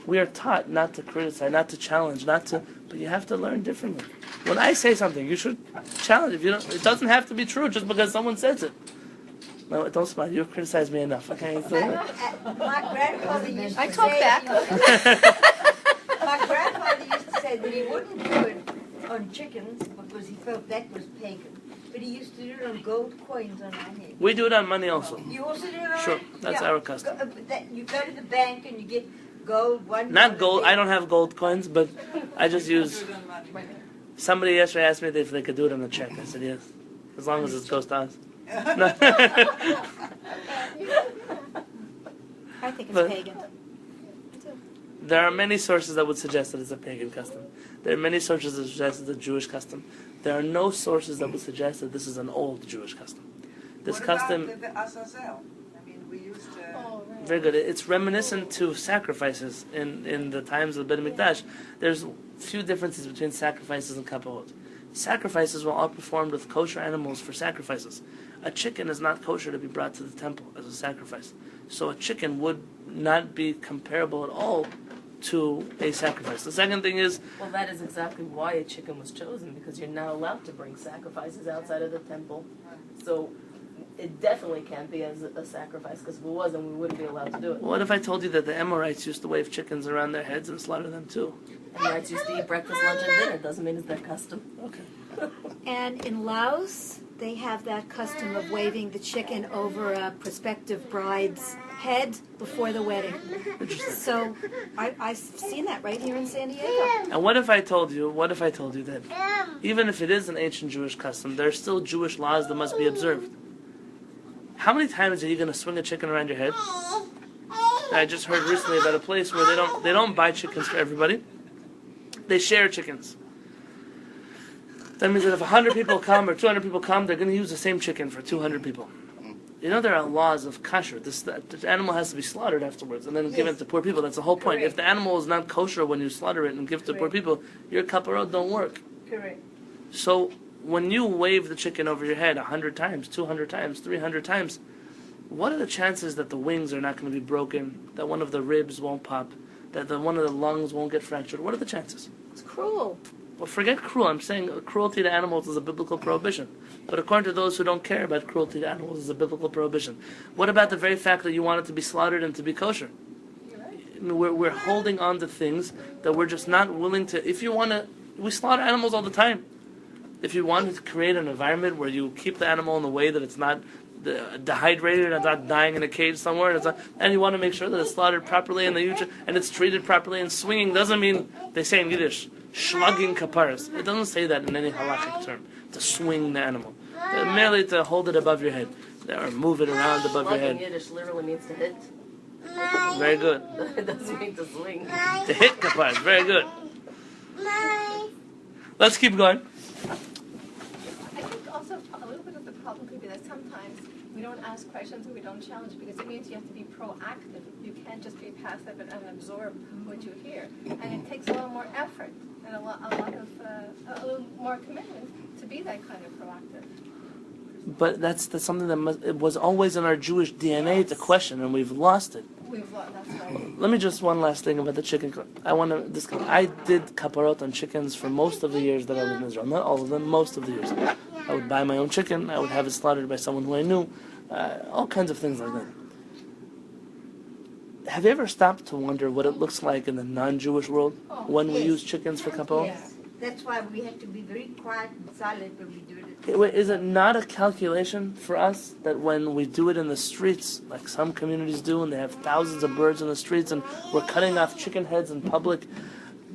We are taught not to criticize, not to challenge, but you have to learn differently. When I say something, you should challenge. If you don't, it doesn't have to be true just because someone says it. No, don't smile. You've criticized me enough. Okay. My grandfather used to I talk back. My grandfather used to say that he wouldn't do it on chickens because he felt that was pagan. But he used to do it on gold coins on our head. We do it on money also. You also do it on Sure, that's our custom. You go to the bank and you get gold. Not gold. I don't have gold coins, but I just use. Somebody yesterday asked me if they could do it on a check. I said yes, as long as it goes to us. I think it's pagan. There are many sources that would suggest that it's a pagan custom. There are many sources that suggest it's a Jewish custom. There are no sources that would suggest that this is an old Jewish custom. This custom. What about the Azazel? I mean, we used to. Very good. It's reminiscent to sacrifices in the times of the Beit HaMikdash. There's few differences between sacrifices and kaparot. Sacrifices were all performed with kosher animals for sacrifices. A chicken is not kosher to be brought to the temple as a sacrifice. So a chicken would not be comparable at all to a sacrifice. The second thing is... Well, that is exactly why a chicken was chosen, because you're not allowed to bring sacrifices outside of the temple. So it definitely can't be as a sacrifice, because if it wasn't, we wouldn't be allowed to do it. What if I told you that the Amorites used to wave chickens around their heads and slaughter them too? Amorites used to eat breakfast, lunch, and dinner. Doesn't mean it's their custom. Okay. And in Laos, they have that custom of waving the chicken over a prospective bride's head before the wedding. So I've seen that right here in San Diego. And what if I told you that even if it is an ancient Jewish custom, there are still Jewish laws that must be observed? How many times are you going to swing a chicken around your head? I just heard recently about a place where they don't buy chickens for everybody. They share chickens. That means that if 100 people come or 200 people come, they're going to use the same chicken for 200 people. You know there are laws of kasher. The animal has to be slaughtered afterwards and then given to poor people. That's the whole point. Correct. If the animal is not kosher when you slaughter it and give it to poor people, your kaparot don't work. Correct. So when you wave the chicken over your head 100 times, 200 times, 300 times, what are the chances that the wings are not going to be broken, that one of the ribs won't pop, that one of the lungs won't get fractured? What are the chances? It's cruel. Well, forget cruel. I'm saying cruelty to animals is a biblical prohibition. But according to those who don't care about cruelty to animals, is a biblical prohibition. What about the very fact that you want it to be slaughtered and to be kosher? We're holding on to things that we're just not willing to... we slaughter animals all the time. If you want to create an environment where you keep the animal in a way that it's not dehydrated and not dying in a cage somewhere, and you want to make sure that it's slaughtered properly and it's treated properly, and swinging doesn't mean, they say in Yiddish, shlugging kaparas. It doesn't say that in any halachic term, to swing the animal. Merely to hold it above your head, or move it around above your head. In Yiddish literally means to hit. Very good. It doesn't mean to swing. To hit kaparas, very good. Let's keep going. I think also a little bit of the problem could be that sometimes we don't ask questions and we don't challenge, because it means you have to be proactive. You can't just be passive and absorb what you hear. And it takes a little more effort and a little more commitment to be that kind of proactive. But that's something that it was always in our Jewish DNA to question, and we've lost it. That's right. Let me just one last thing about the chicken. I did kaparot on chickens for most of the years that I lived in Israel. Not all of them, most of the years. I would buy my own chicken. I would have it slaughtered by someone who I knew. All kinds of things like that. Have you ever stopped to wonder what it looks like in the non-Jewish world when we use chickens for kaparot? Yes. That's why we have to be very quiet and silent when we do it. Is it not a calculation for us that when we do it in the streets, like some communities do, and they have thousands of birds in the streets, and we're cutting off chicken heads in public,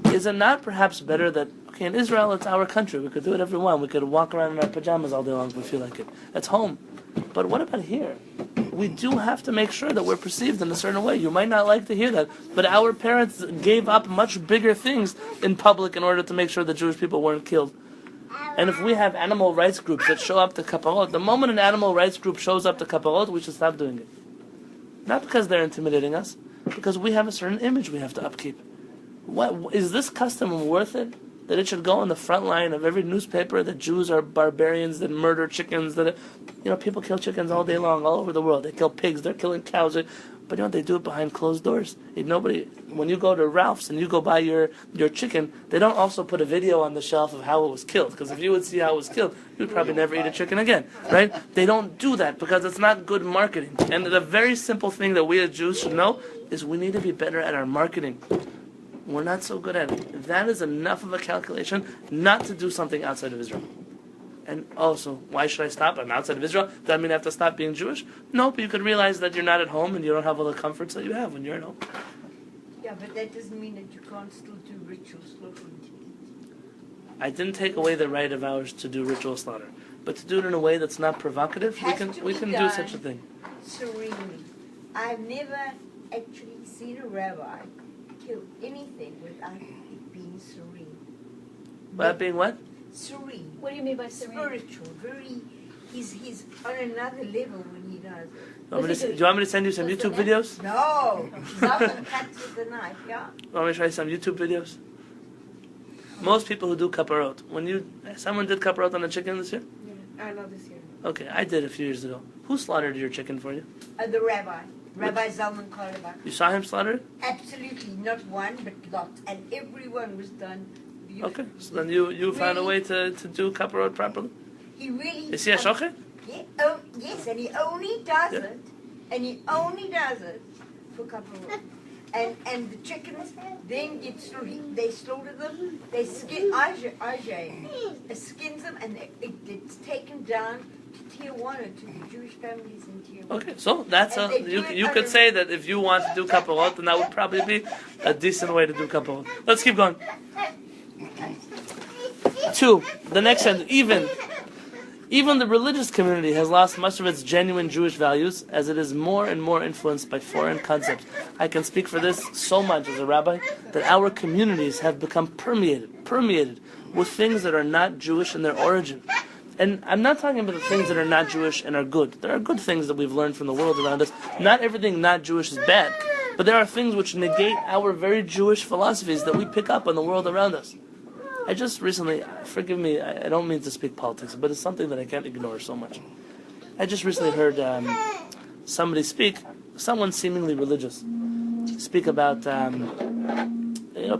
is it not perhaps better that, okay, in Israel it's our country, we could do whatever we want, we could walk around in our pajamas all day long if we feel like it. It's home. But what about here? We do have to make sure that we're perceived in a certain way. You might not like to hear that, but our parents gave up much bigger things in public in order to make sure that Jewish people weren't killed. And if we have animal rights groups that show up to kaparot, the moment an animal rights group shows up to kaparot, we should stop doing it. Not because they're intimidating us, because we have a certain image we have to upkeep. What is this custom worth it? That it should go on the front line of every newspaper that Jews are barbarians that murder chickens, that people kill chickens all day long all over the world. They kill pigs, they're killing cows. But they do it behind closed doors. When you go to Ralph's and you go buy your chicken, they don't also put a video on the shelf of how it was killed. Because if you would see how it was killed, you'd probably never eat a chicken again, right? They don't do that because it's not good marketing. And the very simple thing that we as Jews should know is we need to be better at our marketing. We're not so good at it. That is enough of a calculation not to do something outside of Israel. And also, why should I stop? I'm outside of Israel. Does that mean I have to stop being Jewish? No, but you could realize that you're not at home and you don't have all the comforts that you have when you're at home. Yeah, but that doesn't mean that you can't still do ritual slaughtering to eat. I didn't take away the right of ours to do ritual slaughter. But to do it in a way that's not provocative, we can do such a thing. Serenely. I've never actually seen a rabbi kill anything without it being serene. Without being what? Serene. What do you mean by serene? Spiritual. He's on another level when he does it. Do you want me to send you some YouTube videos? No. He's out and cuts with the knife, yeah. You want me to show you some YouTube videos? Most people who do kaparot, someone did kaparot on a chicken this year? Yeah, I know this year. Okay, I did a few years ago. Who slaughtered your chicken for you? The rabbi. Rabbi Zalman Kol. You saw him slaughter it? Absolutely, not one, but lots. And everyone was done beautifully. Okay, so then you found a way to do kaparot properly? He really... Is he a shochet? Yeah, yes, and he only does it, for kaparot. And the chickens then get slaughtered. They slaughter them, they skin, Ajay skins them, and it's taken down to Tijuana, to the Jewish families in Tijuana. Okay, so that's you could say that if you want to do kaparot, then that would probably be a decent way to do kaparot. Let's keep going. 2, the next sentence, even the religious community has lost much of its genuine Jewish values as it is more and more influenced by foreign concepts. I can speak for this so much as a rabbi that our communities have become permeated with things that are not Jewish in their origin. And I'm not talking about the things that are not Jewish and are good. There are good things that we've learned from the world around us. Not everything not Jewish is bad. But there are things which negate our very Jewish philosophies that we pick up in the world around us. I just recently, forgive me, I don't mean to speak politics, but it's something that I can't ignore so much. I just recently heard someone seemingly religious, speak about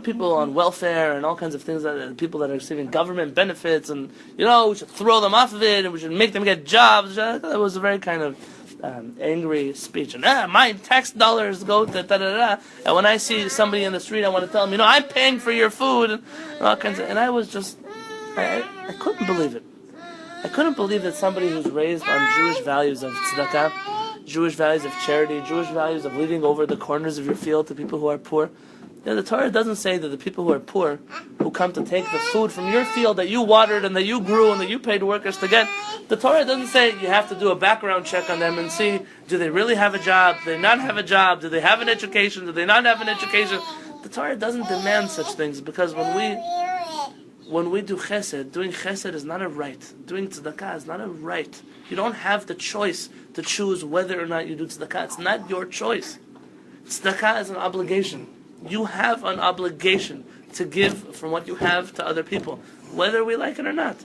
people on welfare and all kinds of things, people that are receiving government benefits, and we should throw them off of it and we should make them get jobs. That was a very kind of angry speech, and my tax dollars go to da-da-da-da. And when I see somebody in the street, I want to tell them, I'm paying for your food, and all kinds of. And I was just, I couldn't believe it. I couldn't believe that somebody who's raised on Jewish values of tzedakah, Jewish values of charity, Jewish values of leaving over the corners of your field to people who are poor. The Torah doesn't say that the people who are poor, who come to take the food from your field that you watered and that you grew and that you paid workers to get, the Torah doesn't say you have to do a background check on them and see, do they really have a job, do they not have a job, do they have an education, do they not have an education. The Torah doesn't demand such things, because when when we do chesed, doing chesed is not a right. Doing tzedakah is not a right. You don't have the choice to choose whether or not you do tzedakah. It's not your choice. Tzedakah is an obligation. You have an obligation to give from what you have to other people, whether we like it or not.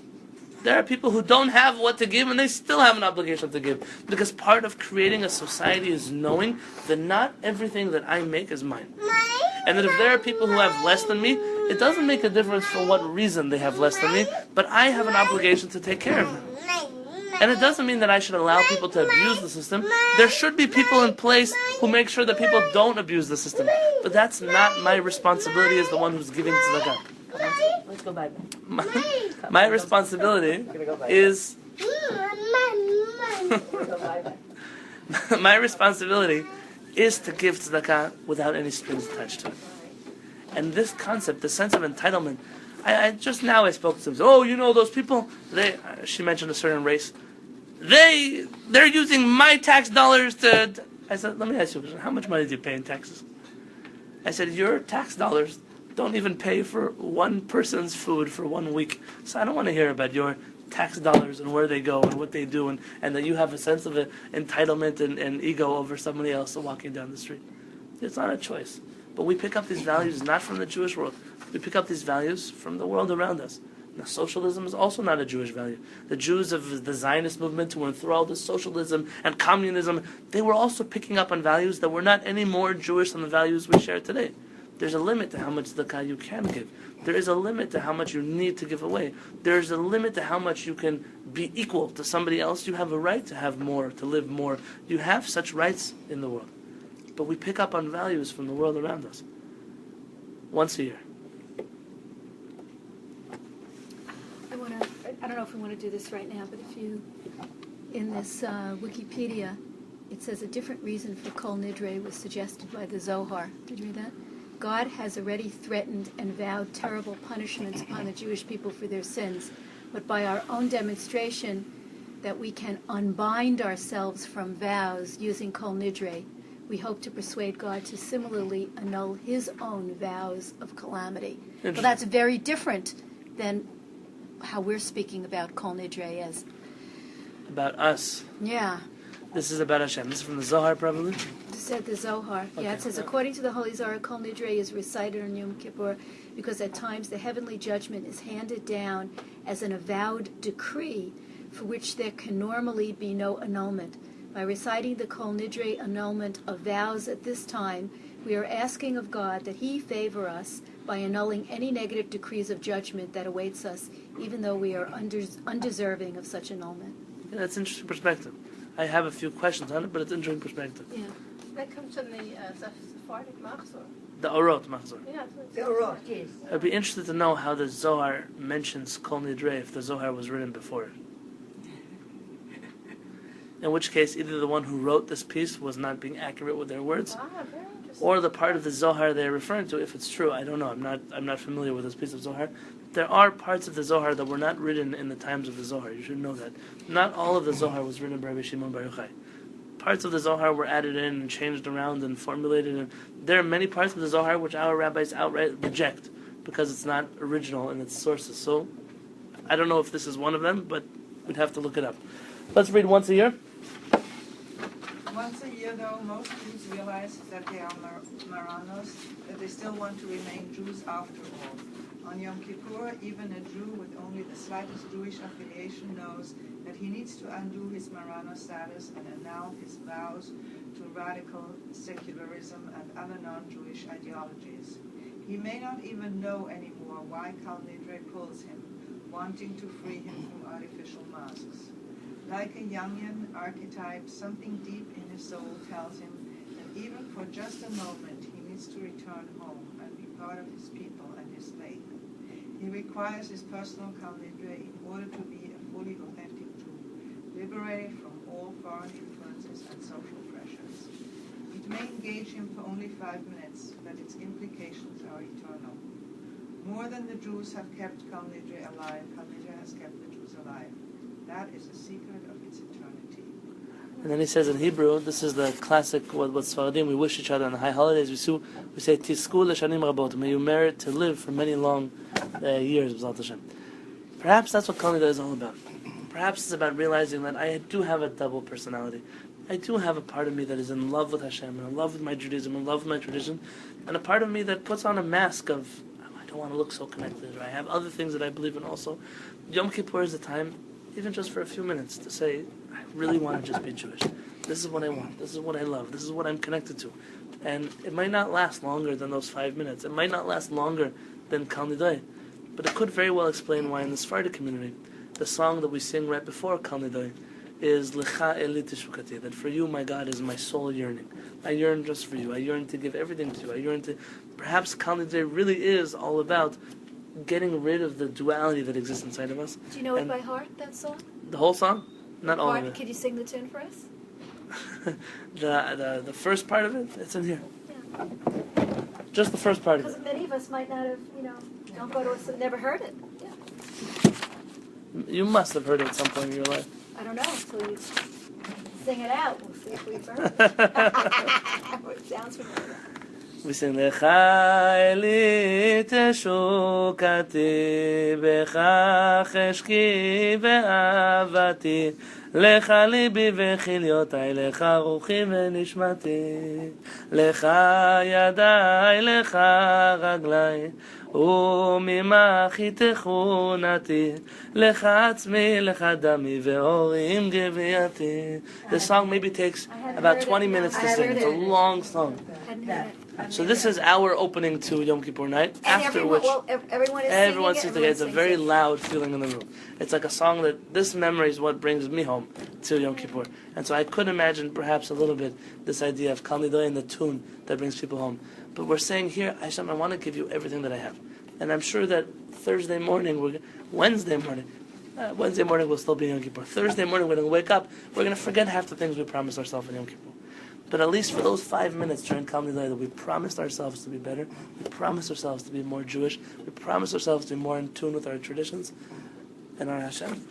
There are people who don't have what to give and they still have an obligation to give. Because part of creating a society is knowing that not everything that I make is mine. And that if there are people who have less than me, it doesn't make a difference for what reason they have less than me, but I have an obligation to take care of them. And it doesn't mean that I should allow people to abuse the system. There should be people in place who make sure that people don't abuse the system. But that's not my responsibility as the one who's giving tzedakah. Let's go back. My responsibility is... My responsibility is to give tzedakah without any strings attached to it. And this concept, the sense of entitlement, I just now I spoke to them. Those people, she mentioned a certain race. They're using my tax dollars to... I said, let me ask you a question. How much money do you pay in taxes? I said, your tax dollars don't even pay for one person's food for 1 week. So I don't want to hear about your tax dollars and where they go and what they do and that you have a sense of entitlement and ego over somebody else walking down the street. It's not a choice. But we pick up these values not from the Jewish world. We pick up these values from the world around us. Now, socialism is also not a Jewish value. The Jews of the Zionist movement who were enthralled with socialism and communism, they were also picking up on values that were not any more Jewish than the values we share today. There's a limit to how much tzedakah you can give. There is a limit to how much you need to give away. There's a limit to how much you can be equal to somebody else. You have a right to have more, to live more. You have such rights in the world. But we pick up on values from the world around us. Once a year. I don't know if we want to do this right now, but if you, in this Wikipedia, it says a different reason for Kol Nidre was suggested by the Zohar. Did you read that? God has already threatened and vowed terrible punishments upon the Jewish people for their sins, but by our own demonstration that we can unbind ourselves from vows using Kol Nidre, we hope to persuade God to similarly annul his own vows of calamity. Well, that's very different than how we're speaking about Kol Nidre as... About us. Yeah. This is about Hashem. This is from the Zohar, probably? It said the Zohar. Okay. Yeah, it says, according to the Holy Zohar, Kol Nidre is recited on Yom Kippur because at times the heavenly judgment is handed down as an avowed decree for which there can normally be no annulment. By reciting the Kol Nidre annulment of vows at this time, we are asking of God that he favor us by annulling any negative decrees of judgment that awaits us, even though we are undeserving of such annulment. Yeah, that's an interesting perspective. I have a few questions on it, but it's an interesting perspective. Yeah. That comes from the Sephardic Machzor. The Orot Machzor. Yeah. The Orot, yes. I'd be interested to know how the Zohar mentions Kol Nidre if the Zohar was written before it. In which case, either the one who wrote this piece was not being accurate with their words, Very interesting. or the part of the Zohar they're referring to, if it's true. I don't know. I'm not familiar with this piece of Zohar. There are parts of the Zohar that were not written in the times of the Zohar. You should know that. Not all of the Zohar was written by Rabbi Shimon Bar Yochai. Parts of the Zohar were added in and changed around and formulated. And there are many parts of the Zohar which our rabbis outright reject because it's not original in its sources. So I don't know if this is one of them, but we'd have to look it up. Let's read once a year. Once a year, though, most Jews realize that they are Marranos, that they still want to remain Jews after all. On Yom Kippur, even a Jew with only the slightest Jewish affiliation knows that he needs to undo his Marrano status and annul his vows to radical secularism and other non-Jewish ideologies. He may not even know anymore why Kol Nidre pulls him, wanting to free him from artificial masks. Like a Jungian archetype, something deep in his soul tells him that even for just a moment he needs to return home and be part of his people and his faith. He requires his personal Kol Nidre in order to be a fully authentic Jew, liberated from all foreign influences and social pressures. It may engage him for only 5 minutes, but its implications are eternal. More than the Jews have kept Kol Nidre alive, Kol Nidre has kept the Jews alive. That is the secret of its eternity. And then he says in Hebrew, this is the classic, what Sfaradim, we wish each other on the high holidays, we say, Tisku l'shanim rabot, may you merit to live for many long years, B'ezrat Hashem. Perhaps that's what Kol Nidre is all about. Perhaps it's about realizing that I do have a double personality. I do have a part of me that is in love with Hashem, and in love with my Judaism, in love with my tradition, and a part of me that puts on a mask of, I don't want to look so connected, or I have other things that I believe in also. Yom Kippur is the time, even just for a few minutes, to say, I really want to just be Jewish. This is what I want. This is what I love. This is what I'm connected to. And it might not last longer than those 5 minutes. It might not last longer than Kol Nidre. But it could very well explain why in the Sephardic community, the song that we sing right before Kol Nidre is Lecha Eli Teshukati, that for you, my God, is my soul yearning. I yearn just for you. I yearn to give everything to you. I yearn to... Perhaps Kol Nidre really is all about getting rid of the duality that exists inside of us. Do you know it by heart, that song? The whole song? Not all of it. Can you sing the tune for us? the first part of it, it's in here. Yeah. Just the first part of Because it. many of us might not have, don't go to us, never heard it. Yeah. You must have heard it at some point in your life. I don't know, so you sing it out. We'll see if we've heard it. It sounds familiar. We sing Lecha Eli Teshukati Becha Cheshki Ve'avati Lecha Libi Vechilyotai Lecha Ruchi Venishmati Lecha Yadai Lecha Raglai וממך תכונתי, לך עצמי, לך דמי, ואורים גווייתי. The song maybe takes about 20 minutes to sing. It's a long song. So this is our opening to Yom Kippur night, after which everyone sings together. It's a very loud feeling in the room. It's like a song that, this memory is what brings me home to Yom Kippur. And so I could imagine perhaps a little bit this idea of Kol Nidre and the tune that brings people home. But we're saying here, Hashem, I want to give you everything that I have. And I'm sure that Wednesday morning we'll still be Yom Kippur. Thursday morning we're going to wake up, we're going to forget half the things we promised ourselves in Yom Kippur. But at least for those 5 minutes during Kol Nidre that we promised ourselves to be better, we promised ourselves to be more Jewish, we promised ourselves to be more in tune with our traditions and our Hashem.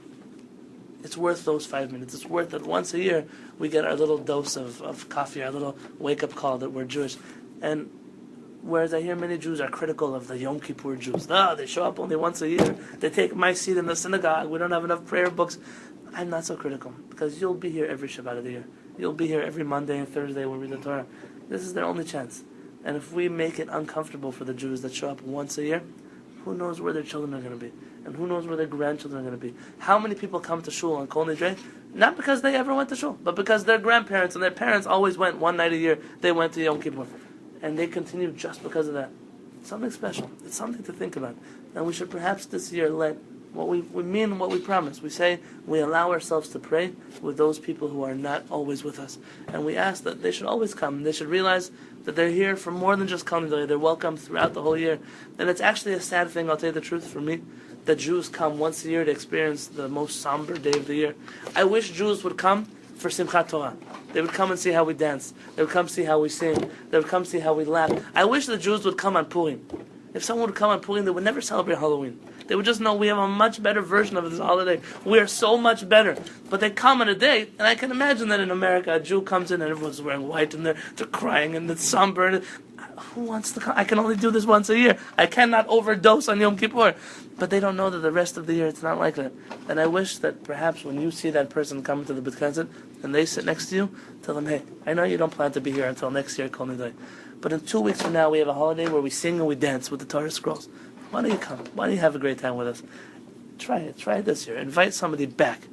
It's worth those 5 minutes. It's worth that once a year we get our little dose of coffee, our little wake-up call that we're Jewish. And whereas I hear many Jews are critical of the Yom Kippur Jews. They show up only once a year. They take my seat in the synagogue. We don't have enough prayer books. I'm not so critical, because you'll be here every Shabbat of the year. You'll be here every Monday and Thursday when we read the Torah. This is their only chance. And if we make it uncomfortable for the Jews that show up once a year, who knows where their children are going to be? And who knows where their grandchildren are going to be? How many people come to shul on Kol Nidre? Not because they ever went to shul, but because their grandparents and their parents always went one night a year. They went to Yom Kippur. And they continue just because of that. It's something special. It's something to think about. And we should perhaps this year let what we mean what we promise. We say we allow ourselves to pray with those people who are not always with us. And we ask that they should always come. They should realize that they're here for more than just Kol Nidre. They're welcome throughout the whole year. And it's actually a sad thing, I'll tell you the truth, for me, that Jews come once a year to experience the most somber day of the year. I wish Jews would come for Simchat Torah. They would come and see how we dance. They would come see how we sing. They would come see how we laugh. I wish the Jews would come on Purim. If someone would come on Purim, they would never celebrate Halloween. They would just know we have a much better version of this holiday. We are so much better. But they come on a day, and I can imagine that in America, a Jew comes in and everyone's wearing white and they're crying and it's somber. Who wants to come? I can only do this once a year. I cannot overdose on Yom Kippur. But they don't know that the rest of the year it's not like that. And I wish that perhaps when you see that person come to the Beit Knesset and they sit next to you, tell them, hey, I know you don't plan to be here until next year, Kol Nidre. But in 2 weeks from now, we have a holiday where we sing and we dance with the Torah scrolls. Why don't you come? Why don't you have a great time with us? Try it. Try it this year. Invite somebody back